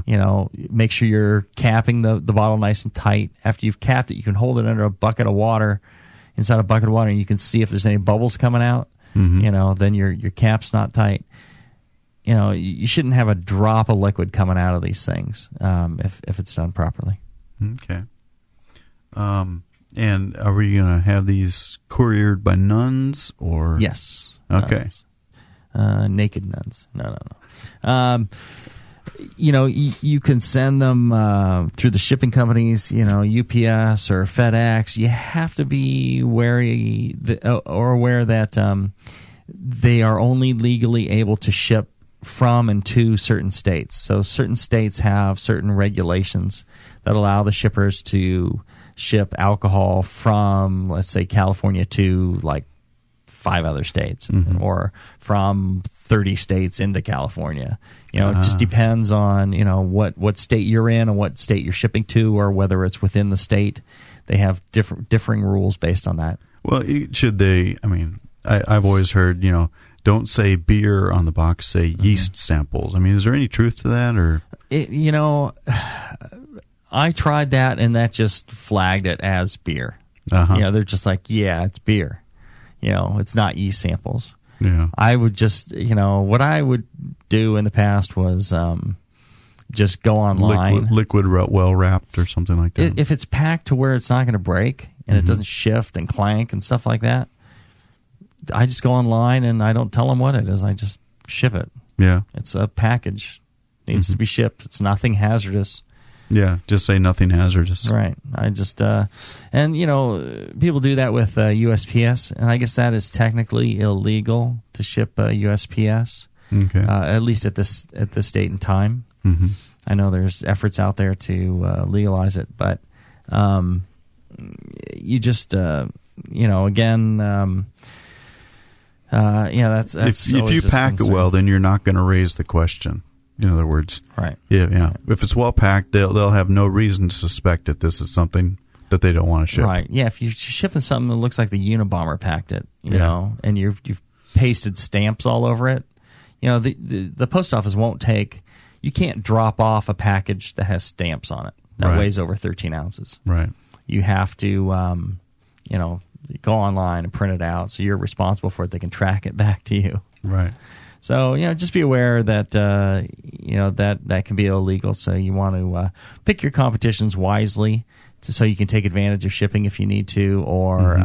You know, make sure you're capping the bottle nice and tight. After you've capped it, you can hold it under a bucket of water. Inside a bucket of water, and you can see if there's any bubbles coming out. You know, then your cap's not tight. You know, you shouldn't have a drop of liquid coming out of these things if it's done properly. Okay. And are we going to have these couriered by nuns or? Yes. Okay. Naked nuns. No. You know, you can send them through the shipping companies, you know, UPS or FedEx. You have to be wary or aware that they are only legally able to ship from and to certain states. So certain states have certain regulations that allow the shippers to ship alcohol from, let's say, California to like 5 other states, or from 30 states into California. You know, it just depends on, you know, what state you're in and what state you're shipping to, or whether it's within the state. They have differing rules based on that. Well, should they? I mean, I've always heard, you know, don't say beer on the box, say yeast samples. I mean, is there any truth to that, or? You know, I tried that, and that just flagged it as beer. You know, they're just like, yeah, it's beer. You know, it's not yeast samples. Yeah. I would just, you know, what I would do in the past was just go online. Liquid well wrapped or something like that. If it's packed to where it's not going to break and it doesn't shift and clank and stuff like that, I just go online and I don't tell them what it is. I just ship it. Yeah. It's a package. It needs to be shipped. It's nothing hazardous. Yeah, just say nothing hazardous. Right. I just, and, you know, people do that with USPS, and I guess that is technically illegal to ship USPS, at least at this date and time. I know there's efforts out there to legalize it, but you just, you know, again, yeah, that's if you pack it well, then you're not going to raise the question. In other words, right? Yeah. If it's well packed, they'll have no reason to suspect that this is something that they don't want to ship. Right? Yeah. If you're shipping something that looks like the Unabomber packed it, you know, and you've pasted stamps all over it, you know, the post office won't take. You can't drop off a package that has stamps on it that weighs over 13 ounces. Right. You have to, you know, go online and print it out, so you're responsible for it. They can track it back to you. Right. So, you know, just be aware that, you know, that can be illegal. So you want to pick your competitions wisely so you can take advantage of shipping if you need to, or,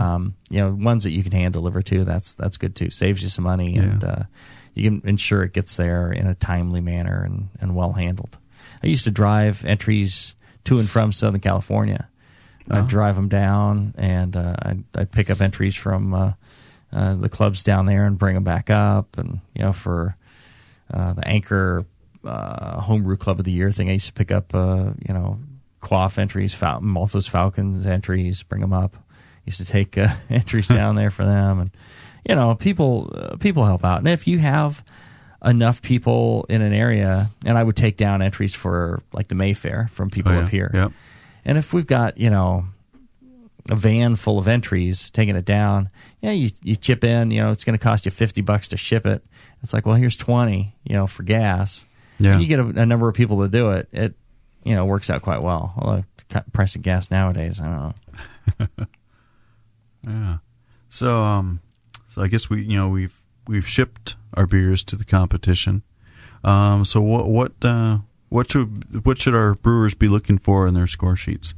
you know, ones that you can hand deliver to. That's good, too. Saves you some money, and you can ensure it gets there in a timely manner and well handled. I used to drive entries to and from Southern California. I'd drive them down, and I'd pick up entries from the clubs down there and bring them back up. And, you know, for the Anchor Homebrew Club of the Year thing, I used to pick up, you know, Quaff entries, Maltos Falcons entries, bring them up. Used to take entries down there for them. And, you know, people help out. And if you have enough people in an area, and I would take down entries for, like, the Mayfair from people up here. Yep. And if we've got, you know, a van full of entries, taking it down, yeah, you chip in, you know, it's going to cost you $50 to ship it. It's like, well, here's 20, you know, for gas. Yeah. And you get a number of people to do it. It, you know, works out quite well. Although the price of gas nowadays, I don't know. Yeah. So I guess we've shipped our beers to the competition. So what should our brewers be looking for in their score sheets?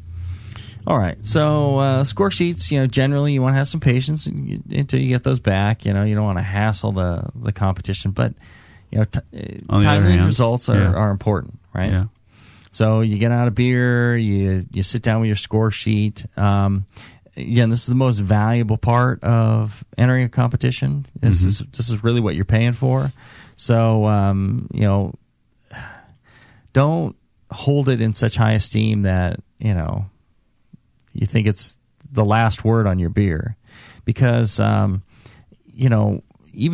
All right, so score sheets, you know, generally you want to have some patience until you get those back. You know, you don't want to hassle the competition, but, you know, timely results are important, right? Yeah. So you get out a beer, you sit down with your score sheet. Again, this is the most valuable part of entering a competition. This is really what you're paying for. So, don't hold it in such high esteem that, you think it's the last word on your beer. Because, even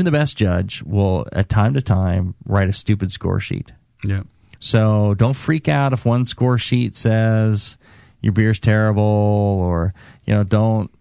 the best judge will, at time to time, write a stupid score sheet. Yeah. So don't freak out if one score sheet says your beer's terrible, or, don't,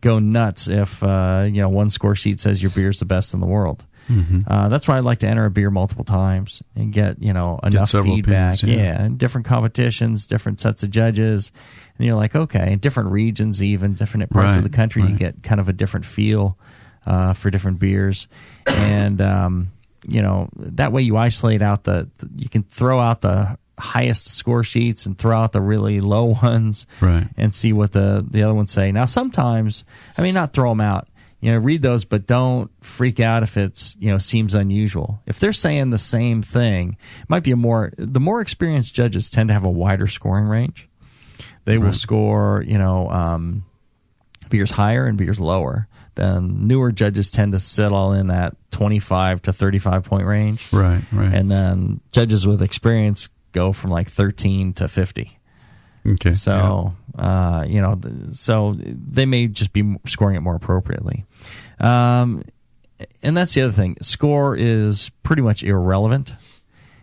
go nuts if, one score sheet says your beer's the best in the world. Mm-hmm. That's why I like to enter a beer multiple times and get, enough feedback. Opinions, and different competitions, different sets of judges. And you're like, okay, in different regions, even different parts of the country, you get kind of a different feel for different beers. And, that way you isolate out you can throw out the highest score sheets and throw out the really low ones, and see what the other ones say. Now, sometimes, not throw them out. Read those, but don't freak out if it's, seems unusual. If they're saying the same thing, it might be the more experienced judges tend to have a wider scoring range. They will score, beers higher and beers lower. Then newer judges tend to settle in that 25 to 35 point range. Right. And then judges with experience go from like 13 to 50. Okay. So, so they may just be scoring it more appropriately. And that's the other thing. Score is pretty much irrelevant.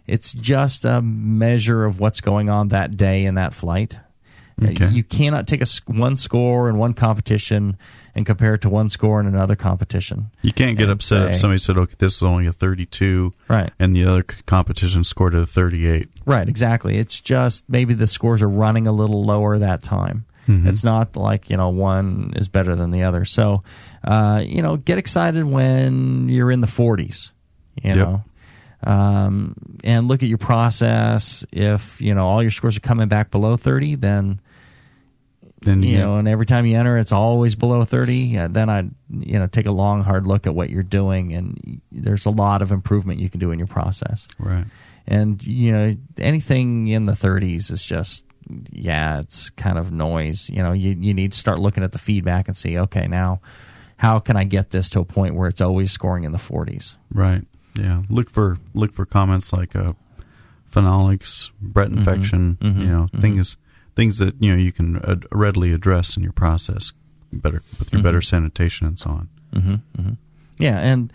It's just a measure of what's going on that day in that flight. Okay. You cannot take one score in one competition and compare it to one score in another competition. You can't get upset if somebody said, okay, this is only a 32, and the other competition scored at a 38. Right, exactly. It's just maybe the scores are running a little lower that time. Mm-hmm. It's not like, one is better than the other. So, get excited when you're in the 40s, you know. And look at your process. If, all your scores are coming back below 30, then and every time you enter, it's always below 30. Then I'd, take a long, hard look at what you're doing, and there's a lot of improvement you can do in your process. Right. And, anything in the 30s is just, it's kind of noise. You need to start looking at the feedback and see, okay, now how can I get this to a point where it's always scoring in the 40s? Right. Yeah. Look for comments like phenolics, Brett infection, things that you can readily address in your process better with your better sanitation and so on. Mm-hmm. Mm-hmm. Yeah, and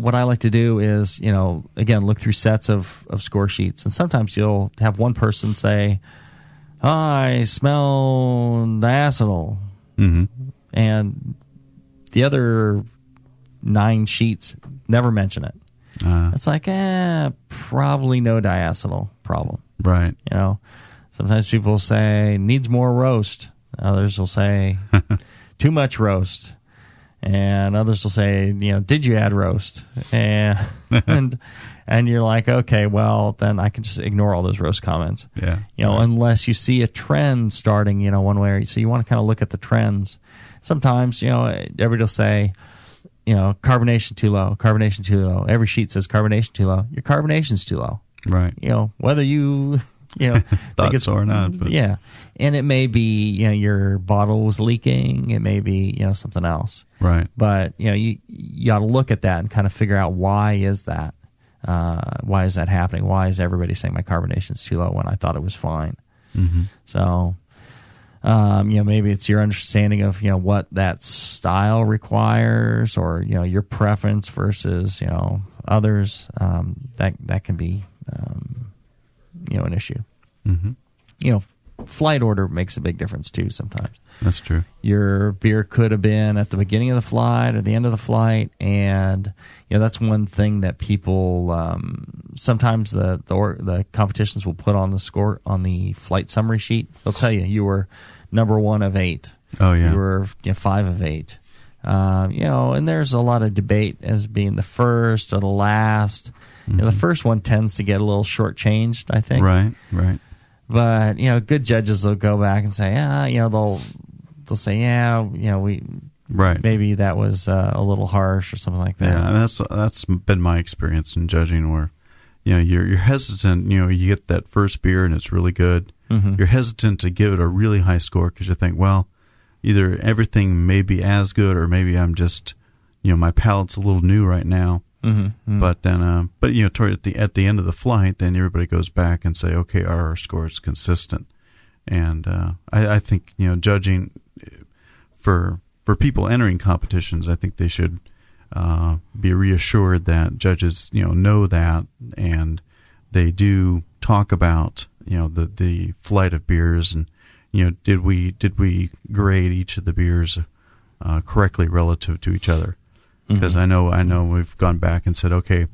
what I like to do is again look through sets of score sheets, and sometimes you'll have one person say, I smell diacetyl, and the other 9 sheets never mention it. It's like, probably no diacetyl problem. Right. Sometimes people say, needs more roast. Others will say, too much roast. And others will say, did you add roast? And you're like, okay, well, then I can just ignore all those roast comments. Yeah. Unless you see a trend starting, one way. So you want to kind of look at the trends. Sometimes, everybody will say, carbonation too low, carbonation too low. Every sheet says carbonation too low. Your carbonation's too low. Right. Whether you, thought so or not. But. Yeah. And it may be, your bottle was leaking. It may be, something else. Right. But, you ought to look at that and kind of figure out why is that? Why is that happening? Why is everybody saying my carbonation's too low when I thought it was fine? Mm-hmm. So, maybe it's your understanding of, what that style requires, or, your preference versus, others. That can be, an issue. Mm-hmm. Flight order makes a big difference too sometimes. That's true. Your beer could have been at the beginning of the flight or the end of the flight, and that's one thing that people sometimes the competitions will put on the score on the flight summary sheet. They'll tell you were number 1 of 8. Oh yeah. You were 5 of 8. And there's a lot of debate as being the first or the last. The first one tends to get a little shortchanged, I think. Right. But good judges will go back and say, they'll say, maybe that was a little harsh or something like that. Yeah, and that's been my experience in judging, where you're hesitant. You get that first beer and it's really good. Mm-hmm. You're hesitant to give it a really high score because you think, well, either everything may be as good, or maybe I'm just my palate's a little new right now. But then, toward at the end of the flight, then everybody goes back and say, okay, are our scores consistent? And I think judging for people entering competitions, I think they should be reassured that judges know that, and they do talk about the flight of beers, and did we grade each of the beers correctly relative to each other? Because I know we've gone back and said, okay,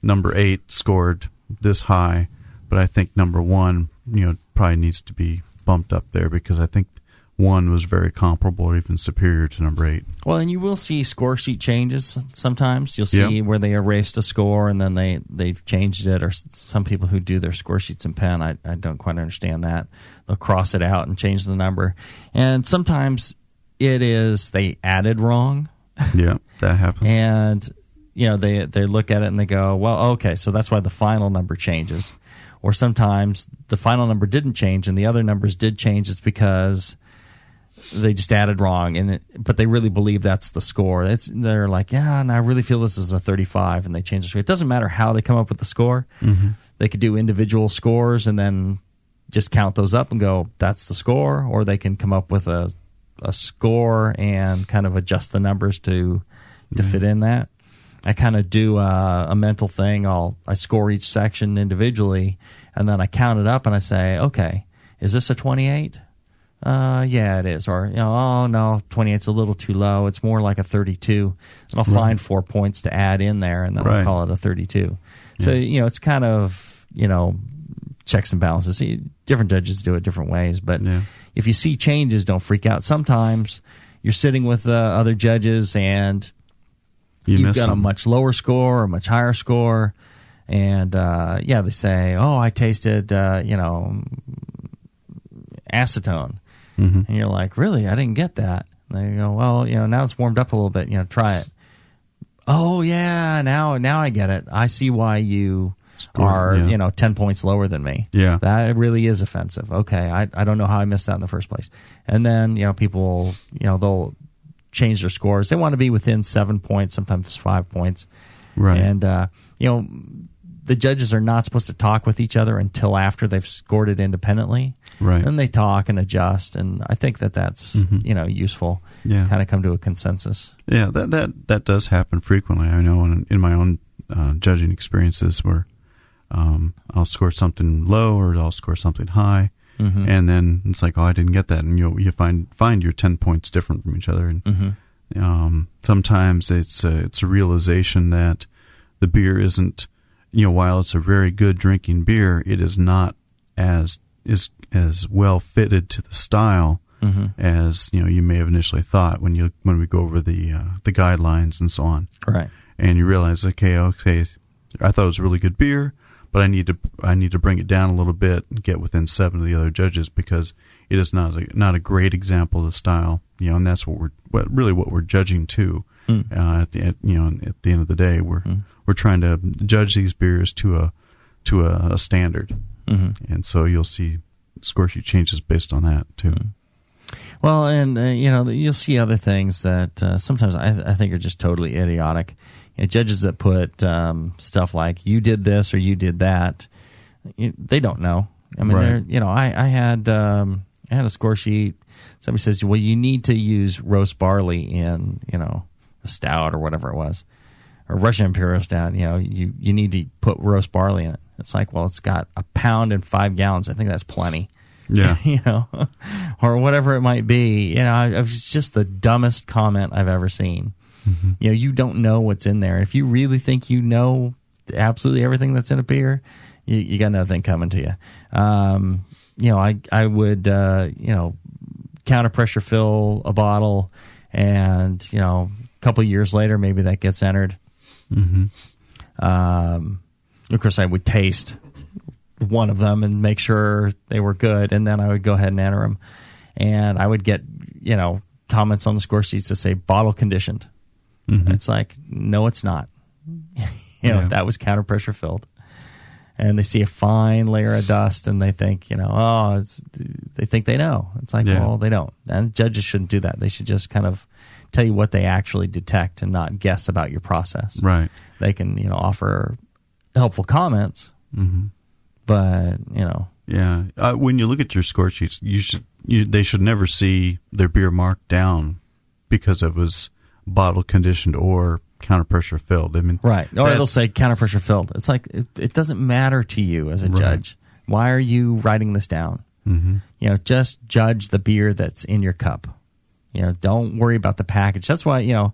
number 8 scored this high, but I think number 1 probably needs to be bumped up there, because I think 1 was very comparable or even superior to number 8. Well, and you will see score sheet changes sometimes. You'll see where they erased a score and then they've changed it, or some people who do their score sheets in pen, I don't quite understand that. They'll cross it out and change the number. And sometimes it is they added wrong. Yeah, that happens. And, they look at it and they go, well, okay, so that's why the final number changes. Or sometimes the final number didn't change and the other numbers did change. It's because they just added wrong, but they really believe that's the score. They're like, yeah, and I really feel this is a 35, and they change the score. It doesn't matter how they come up with the score. They could do individual scores and then just count those up and go, that's the score, or they can come up with a score and kind of adjust the numbers to fit in that. I kind of do a mental thing. I score each section individually, and then I count it up and I say, okay, is this a 28? Yeah, it is. Or, oh, no, 28's a little too low. It's more like a 32. And I'll find 4 points to add in there, and then I'll call it a 32. Yeah. So, it's kind of, checks and balances. Different judges do it different ways. But if you see changes, don't freak out. Sometimes you're sitting with other judges, and you've got a much lower score or a much higher score. And, they say, oh, I tasted, acetone. And you're like, really? I didn't get that. And they go, well, now it's warmed up a little bit. Try it. Oh, yeah, now I get it. I see why you are, 10 points lower than me. Yeah. That really is offensive. Okay, I don't know how I missed that in the first place. And then, people, they'll change their scores. They want to be within 7 points, sometimes 5 points. Right. And, the judges are not supposed to talk with each other until after they've scored it independently. Right. Then they talk and adjust, and I think that's useful. Yeah. Kind of come to a consensus. Yeah, that does happen frequently. I know in my own judging experiences where I'll score something low or I'll score something high, and then it's like, oh, I didn't get that, and you find your 10 points different from each other, and sometimes it's a realization that the beer isn't. While it's a very good drinking beer, it is not as well fitted to the style as you may have initially thought when we go over the guidelines and so on. Right. And you realize, okay, I thought it was a really good beer, but I need to bring it down a little bit and get within 7 of the other judges, because it is not a great example of the style. And that's what we're judging too. At the end of the day, we're trying to judge these beers to a standard, and so you'll see score sheet changes based on that too. Well, and you'll see other things that sometimes I think are just totally idiotic. Judges that put stuff like "you did this" or "you did that," they don't know. I mean, I had a score sheet. Somebody says, "Well, you need to use roast barley in a stout or whatever it was, or Russian Imperial stout. You need to put roast barley in it." It's like, well, it's got 1 pound and 5 gallons. I think that's plenty. Yeah. Or whatever it might be. It was just the dumbest comment I've ever seen. You don't know what's in there. If you really think you know absolutely everything that's in a beer, you got nothing coming to you. I would, counter pressure fill a bottle, and a couple of years later, maybe that gets entered. Of course, I would taste one of them and make sure they were good, and then I would go ahead and enter them. And I would get, comments on the score sheets to say bottle conditioned. It's like, no, it's not. That was counter pressure filled. and they see a fine layer of dust, and they think, they think they know. It's like, well, they don't. And judges shouldn't do that. They should just kind of tell you what they actually detect and not guess about your process. Right. They can, offer helpful comments, but, Yeah. When you look at your score sheets, they should never see their beer marked down because it was bottle conditioned or counter pressure filled. I mean, right. Or they'll say counter pressure filled. It's like it doesn't matter to you as a judge. Why are you writing this down? Just judge the beer that's in your cup. Don't worry about the package. That's why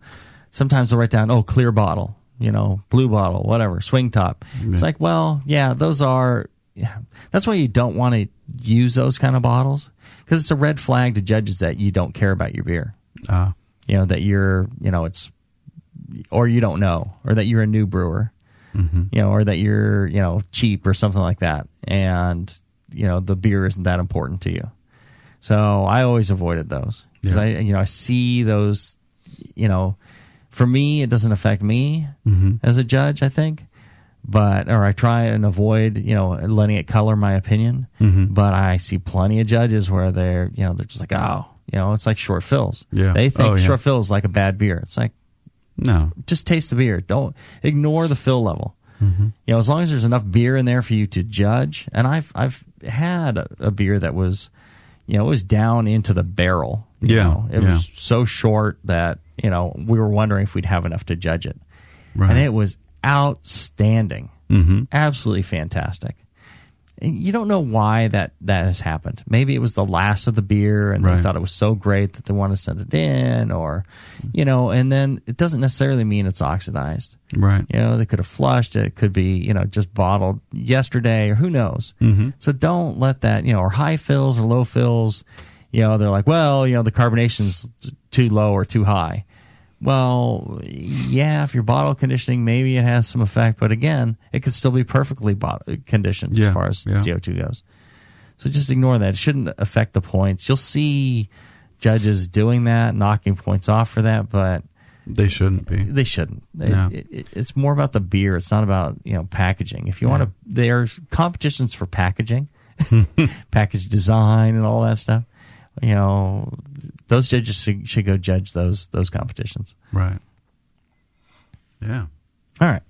sometimes they'll write down clear bottle, blue bottle, whatever, swing top. It's like, well, yeah, those are. Yeah, that's why you don't want to use those kind of bottles, because it's a red flag to judges that you don't care about your beer. That you're, it's, or you don't know, or that you're a new brewer, or that you're, cheap or something like that, and the beer isn't that important to you. So I always avoided those because I see those, for me it doesn't affect me as a judge, I think. Or I try and avoid, letting it color my opinion. But I see plenty of judges where they're just like, it's like short fills. Yeah. They think short fill is like a bad beer. It's like, no, just taste the beer. Don't ignore the fill level. As long as there's enough beer in there for you to judge. And I've had a beer that was, it was down into the barrel. It was so short that, we were wondering if we'd have enough to judge it. Right. And it was outstanding, absolutely fantastic. And you don't know why that has happened. Maybe it was the last of the beer, and they thought it was so great that they want to send it in, or and then it doesn't necessarily mean it's oxidized. Right. They could have flushed it. It could be just bottled yesterday, or who knows. So don't let that or high fills or low fills. They're like, well, the carbonation's too low or too high. Well, yeah, if you're bottle conditioning, maybe it has some effect. But again, it could still be perfectly conditioned as far as CO2 goes. So just ignore that. It shouldn't affect the points. You'll see judges doing that, knocking points off for that, but they shouldn't be. They shouldn't. No. It's more about the beer. It's not about packaging. If you want to, there's competitions for packaging, package design, and all that stuff. Those judges should go judge those competitions. Right. Yeah. All right.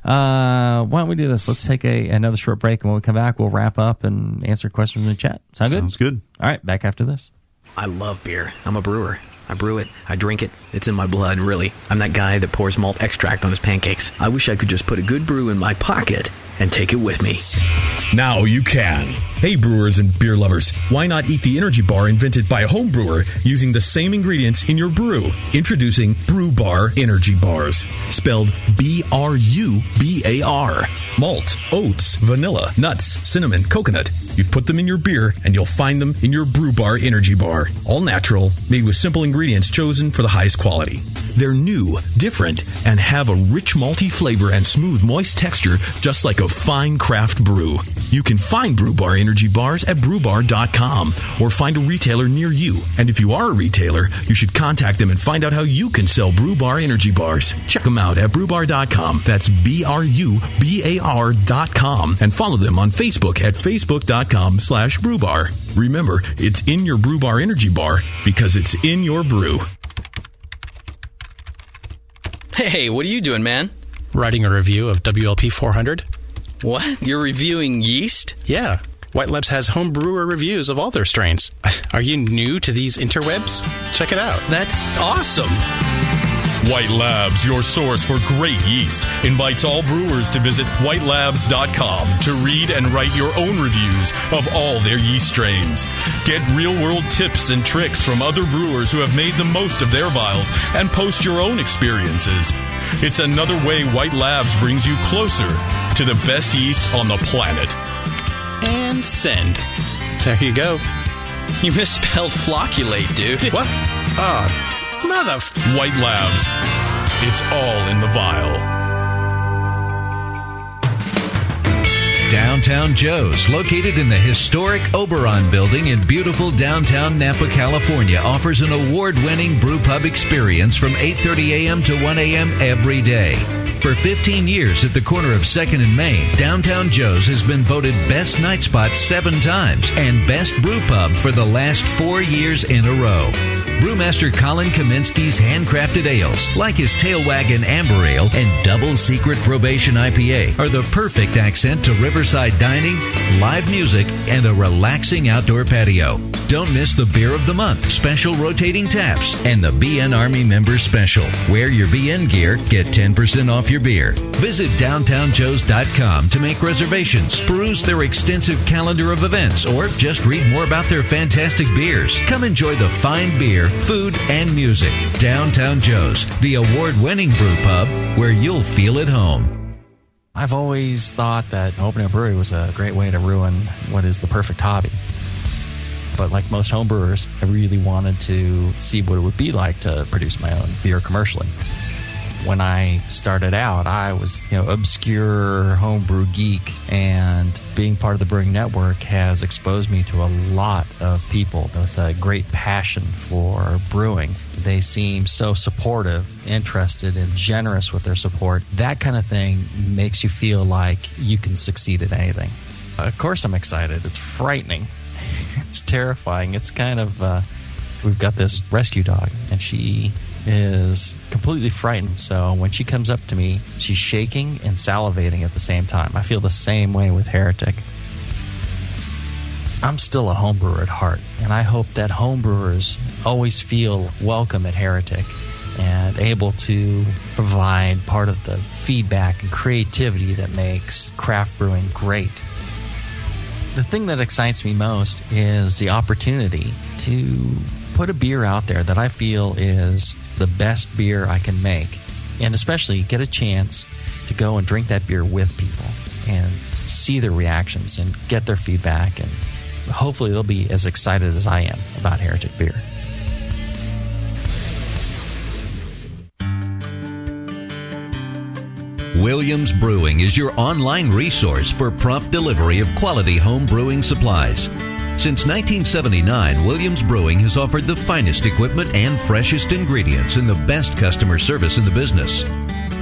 Why don't we do this? Let's take another short break, and when we come back, we'll wrap up and answer questions in the chat. Sounds good? All right. Back after this. I love beer. I'm a brewer. I brew it. I drink it. It's in my blood, really. I'm that guy that pours malt extract on his pancakes. I wish I could just put a good brew in my pocket and take it with me. Now you can. Hey, brewers and beer lovers, why not eat the energy bar invented by a home brewer using the same ingredients in your brew? Introducing Brew Bar Energy Bars, spelled B-R-U-B-A-R. Malt, oats, vanilla, nuts, cinnamon, coconut. You've put them in your beer, and you'll find them in your Brew Bar Energy Bar. All natural, made with simple ingredients chosen for the highest quality. They're new, different, and have a rich malty flavor and smooth, moist texture, just like a fine craft brew. You can find Brew Bar Energy Bars at brewbar.com or find a retailer near you. And if you are a retailer, you should contact them and find out how you can sell Brew Bar Energy Bars. Check them out at brewbar.com. That's BRUBAR.com. And follow them on Facebook at facebook.com/brewbar. Remember, it's in your Brew Bar Energy Bar because it's in your brew. Hey, what are you doing, man? Writing a review of WLP 400. What? You're reviewing yeast? Yeah. White Labs has home brewer reviews of all their strains. Are you new to these interwebs? Check it out. That's awesome. White Labs, your source for great yeast, invites all brewers to visit whitelabs.com to read and write your own reviews of all their yeast strains. Get real-world tips and tricks from other brewers who have made the most of their vials and post your own experiences. It's another way White Labs brings you closer to the best yeast on the planet. And send. There you go. You misspelled flocculate, dude. What? White Labs. It's all in the vial. Downtown Joe's, located in the historic Oberon building in beautiful downtown Napa, California, offers an award-winning brew pub experience from 8:30 a.m. to 1 a.m. every day. For 15 years at the corner of 2nd and Main, Downtown Joe's has been voted Best Night Spot 7 times and Best Brew Pub for the last 4 years in a row. Brewmaster Colin Kaminsky's handcrafted ales, like his Tail Wagon Amber Ale and Double Secret Probation IPA, are the perfect accent to riverside dining, live music, and a relaxing outdoor patio. Don't miss the Beer of the Month, special rotating taps, and the BN Army Member Special. Wear your BN gear, get 10% off your beer. Visit downtownjoes.com to make reservations, peruse their extensive calendar of events, or just read more about their fantastic beers. Come enjoy the fine beer, food, and music. Downtown Joe's, the award-winning brew pub where you'll feel at home. I've always thought that opening a brewery was a great way to ruin what is the perfect hobby. But like most homebrewers, I really wanted to see what it would be like to produce my own beer commercially. When I started out, I was, obscure homebrew geek, and being part of the Brewing Network has exposed me to a lot of people with a great passion for brewing. They seem so supportive, interested, and generous with their support. That kind of thing makes you feel like you can succeed at anything. Of course I'm excited. It's frightening. It's terrifying. It's kind of, we've got this rescue dog, and she is completely frightened. So when she comes up to me, she's shaking and salivating at the same time. I feel the same way with Heretic. I'm still a homebrewer at heart, and I hope that homebrewers always feel welcome at Heretic and able to provide part of the feedback and creativity that makes craft brewing great. The thing that excites me most is the opportunity to put a beer out there that I feel is the best beer I can make, and especially get a chance to go and drink that beer with people and see their reactions and get their feedback, and hopefully they'll be as excited as I am about Heretic beer. Williams Brewing is your online resource for prompt delivery of quality home brewing supplies. Since 1979, Williams Brewing has offered the finest equipment and freshest ingredients and the best customer service in the business.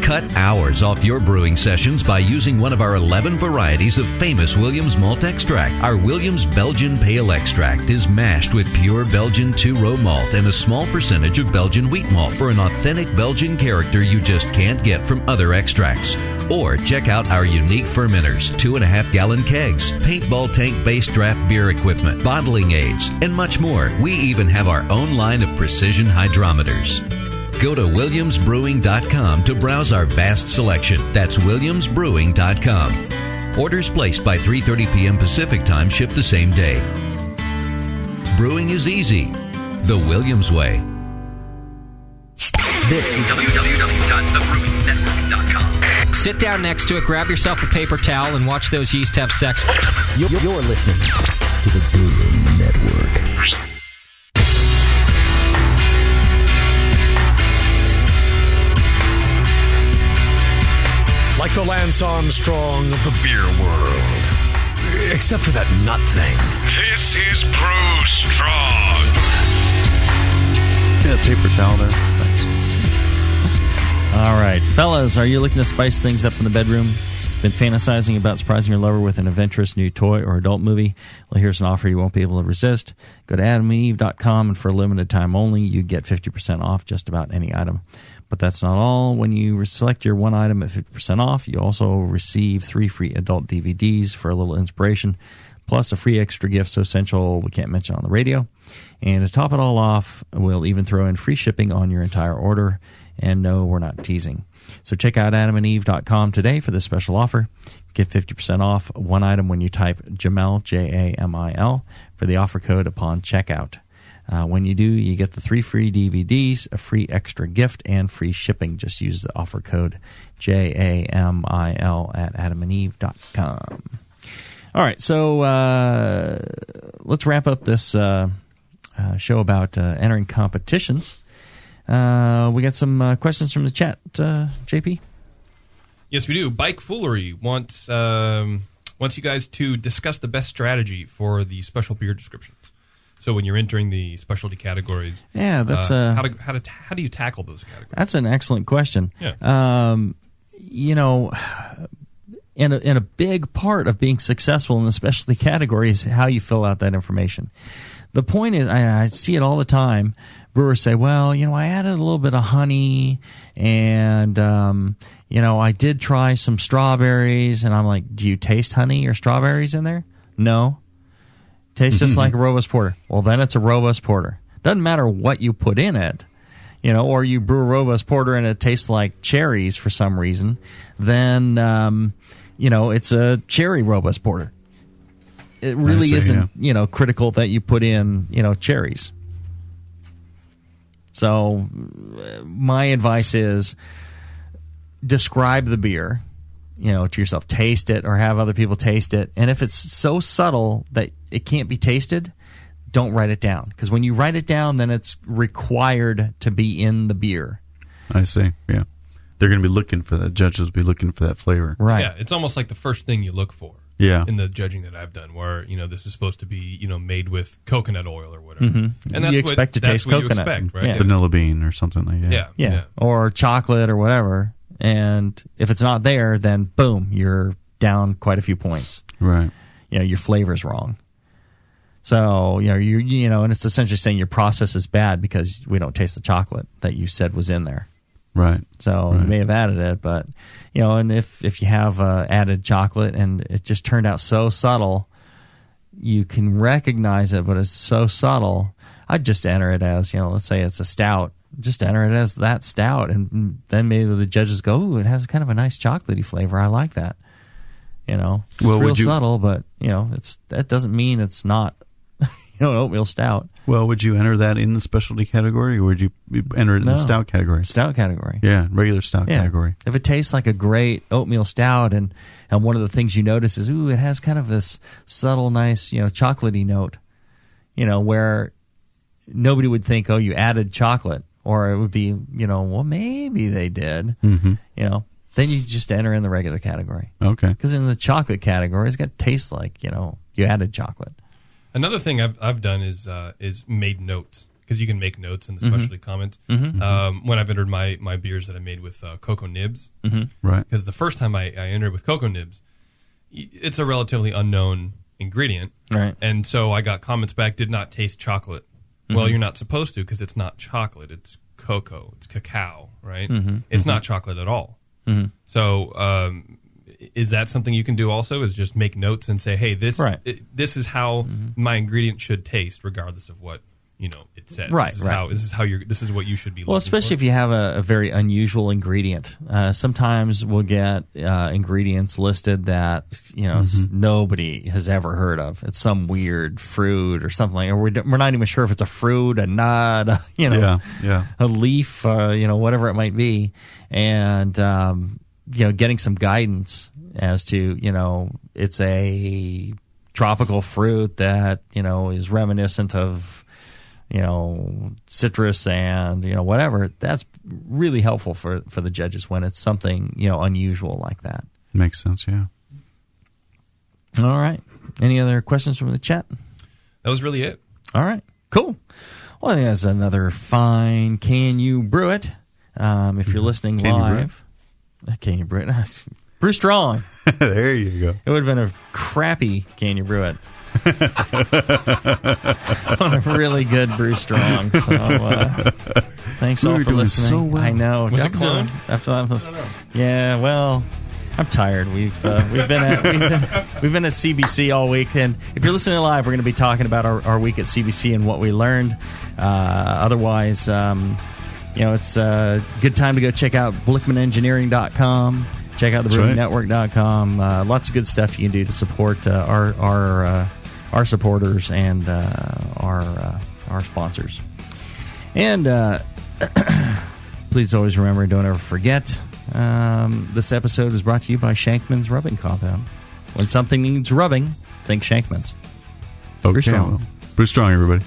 Cut hours off your brewing sessions by using one of our 11 varieties of famous Williams malt extract. Our Williams Belgian Pale Extract is mashed with pure Belgian 2-row malt and a small percentage of Belgian wheat malt for an authentic Belgian character you just can't get from other extracts. Or check out our unique fermenters, 2.5-gallon kegs, paintball tank-based draft beer equipment, bottling aids, and much more. We even have our own line of precision hydrometers. Go to williamsbrewing.com to browse our vast selection. That's williamsbrewing.com. Orders placed by 3:30 p.m. Pacific Time ship the same day. Brewing is easy. The Williams way. This is www.thebrewingnetwork.com. Sit down next to it, grab yourself a paper towel, and watch those yeast have sex. You're listening to the Brewing Network. Like the Lance Armstrong of the beer world. Except for that nut thing. This is Brew Strong. Yeah, paper towel there. Thanks. All right, fellas, are you looking to spice things up in the bedroom? Been fantasizing about surprising your lover with an adventurous new toy or adult movie? Well, here's an offer you won't be able to resist. Go to adamandeve.com, and for a limited time only, you get 50% off just about any item. But that's not all. When you select your one item at 50% off, you also receive 3 free adult DVDs for a little inspiration, plus a free extra gift so essential we can't mention on the radio. And to top it all off, we'll even throw in free shipping on your entire order. And no, we're not teasing. So check out adamandeve.com today for this special offer. Get 50% off one item when you type Jamil, Jamil, for the offer code upon checkout. When you do, you get the 3 free DVDs, a free extra gift, and free shipping. Just use the offer code JAMIL at adamandeve.com. All right, so let's wrap up this show about entering competitions. We got some questions from the chat, JP? Yes, we do. Bike Foolery wants you guys to discuss the best strategy for the special beer descriptions. So when you're entering the specialty categories, yeah, that's how do you tackle those categories? That's an excellent question. Yeah. And a big part of being successful in the specialty category is how you fill out that information. The point is, I see it all the time. Brewers say, well, I added a little bit of honey and, I did try some strawberries. And I'm like, do you taste honey or strawberries in there? No. Tastes just like a robust porter. Well, then it's a robust porter. Doesn't matter what you put in it, or you brew a robust porter and it tastes like cherries for some reason, then, it's a cherry robust porter. It really isn't, critical that you put in, cherries. So my advice is describe the beer, to yourself. Taste it or have other people taste it. And if it's so subtle that it can't be tasted, don't write it down. Because when you write it down, then it's required to be in the beer. I see, yeah. They're going to be looking for that. Judges will be looking for that flavor. Right. Yeah, it's almost like the first thing you look for. Yeah. In the judging that I've done, where this is supposed to be made with coconut oil or whatever, Mm-hmm. and that's you expect to taste coconut, you expect, right? Yeah. Vanilla bean or something like that. Yeah, or chocolate or whatever. And if it's not there, then boom, you're down quite a few points. Right. Your flavor's wrong. So and it's essentially saying your process is bad because we don't taste the chocolate that you said was in there. Right. So you may have added it, but and if you have added chocolate and it just turned out so subtle, you can recognize it, but it's so subtle. I'd just enter it as let's say it's a stout. Just enter it as that stout, and then maybe the judges go, "Ooh, it has kind of a nice chocolatey flavor. I like that." It's real subtle, but that doesn't mean it's not an oatmeal stout. Well, would you enter that in the specialty category, or would you enter it in the stout category? Stout category. Yeah, regular stout category. If it tastes like a great oatmeal stout, and one of the things you notice is, ooh, it has kind of this subtle, nice, chocolatey note, where nobody would think, oh, you added chocolate, or it would be, well, maybe they did, then you just enter in the regular category. Okay. Because in the chocolate category, it's got to taste like, you added chocolate. Another thing I've done is made notes, because you can make notes in the specialty comments. Mm-hmm. When I've entered my beers that I made with cocoa nibs, right? Because the first time I entered with cocoa nibs, it's a relatively unknown ingredient, right? And so I got comments back, did not taste chocolate. Well, you're not supposed to, because it's not chocolate; it's cocoa, it's cacao, right? It's not chocolate at all. So. Is that something you can do also, is just make notes and say, hey, this is how my ingredient should taste, regardless of what it says. Right, this is what you should be looking Well, especially for. if you have a very unusual ingredient. Sometimes we'll get ingredients listed that nobody has ever heard of. It's some weird fruit or something like that. Or we're not even sure if it's a fruit, a nut, a leaf, whatever it might be. And getting some guidance as to, it's a tropical fruit that, is reminiscent of, citrus and, whatever. That's really helpful for the judges when it's something, unusual like that. Makes sense, yeah. All right. Any other questions from the chat? That was really it. All right. Cool. Well, I think that's another fine Can You Brew It? If you're listening live. Can You Brew It? Brew Strong. There you go. It would have been a crappy Can You Brew It? A really good Brew Strong. So, thanks all for listening. So well. I know. Was it cloned? After that, yeah. Well, I'm tired. We've been at CBC all week, and if you're listening live, we're going to be talking about our week at CBC and what we learned. Otherwise. It's a good time to go check out BlickmanEngineering.com. Check out thebrewingnetwork.com. Lots of good stuff you can do to support our supporters and our sponsors. And please always remember, don't ever forget, this episode is brought to you by Shankman's Rubbing Compound. When something needs rubbing, think Shankman's. Okay, Brew Strong. well, Brew Strong, everybody.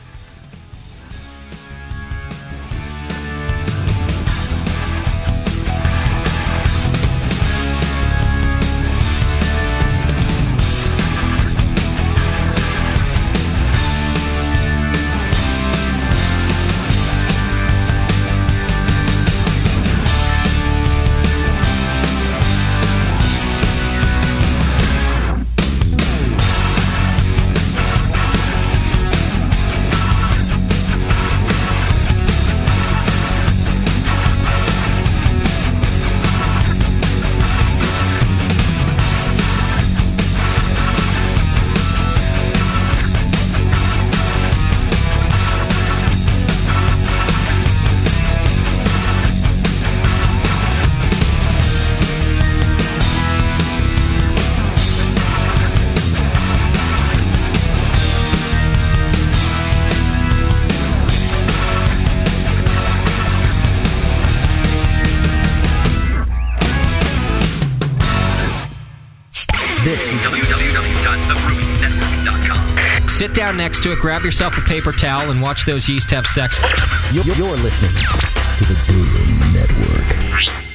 This is www.thebrewingnetwork.com. Sit down next to it, grab yourself a paper towel, and watch those yeast have sex. You're listening to the Brewing Network.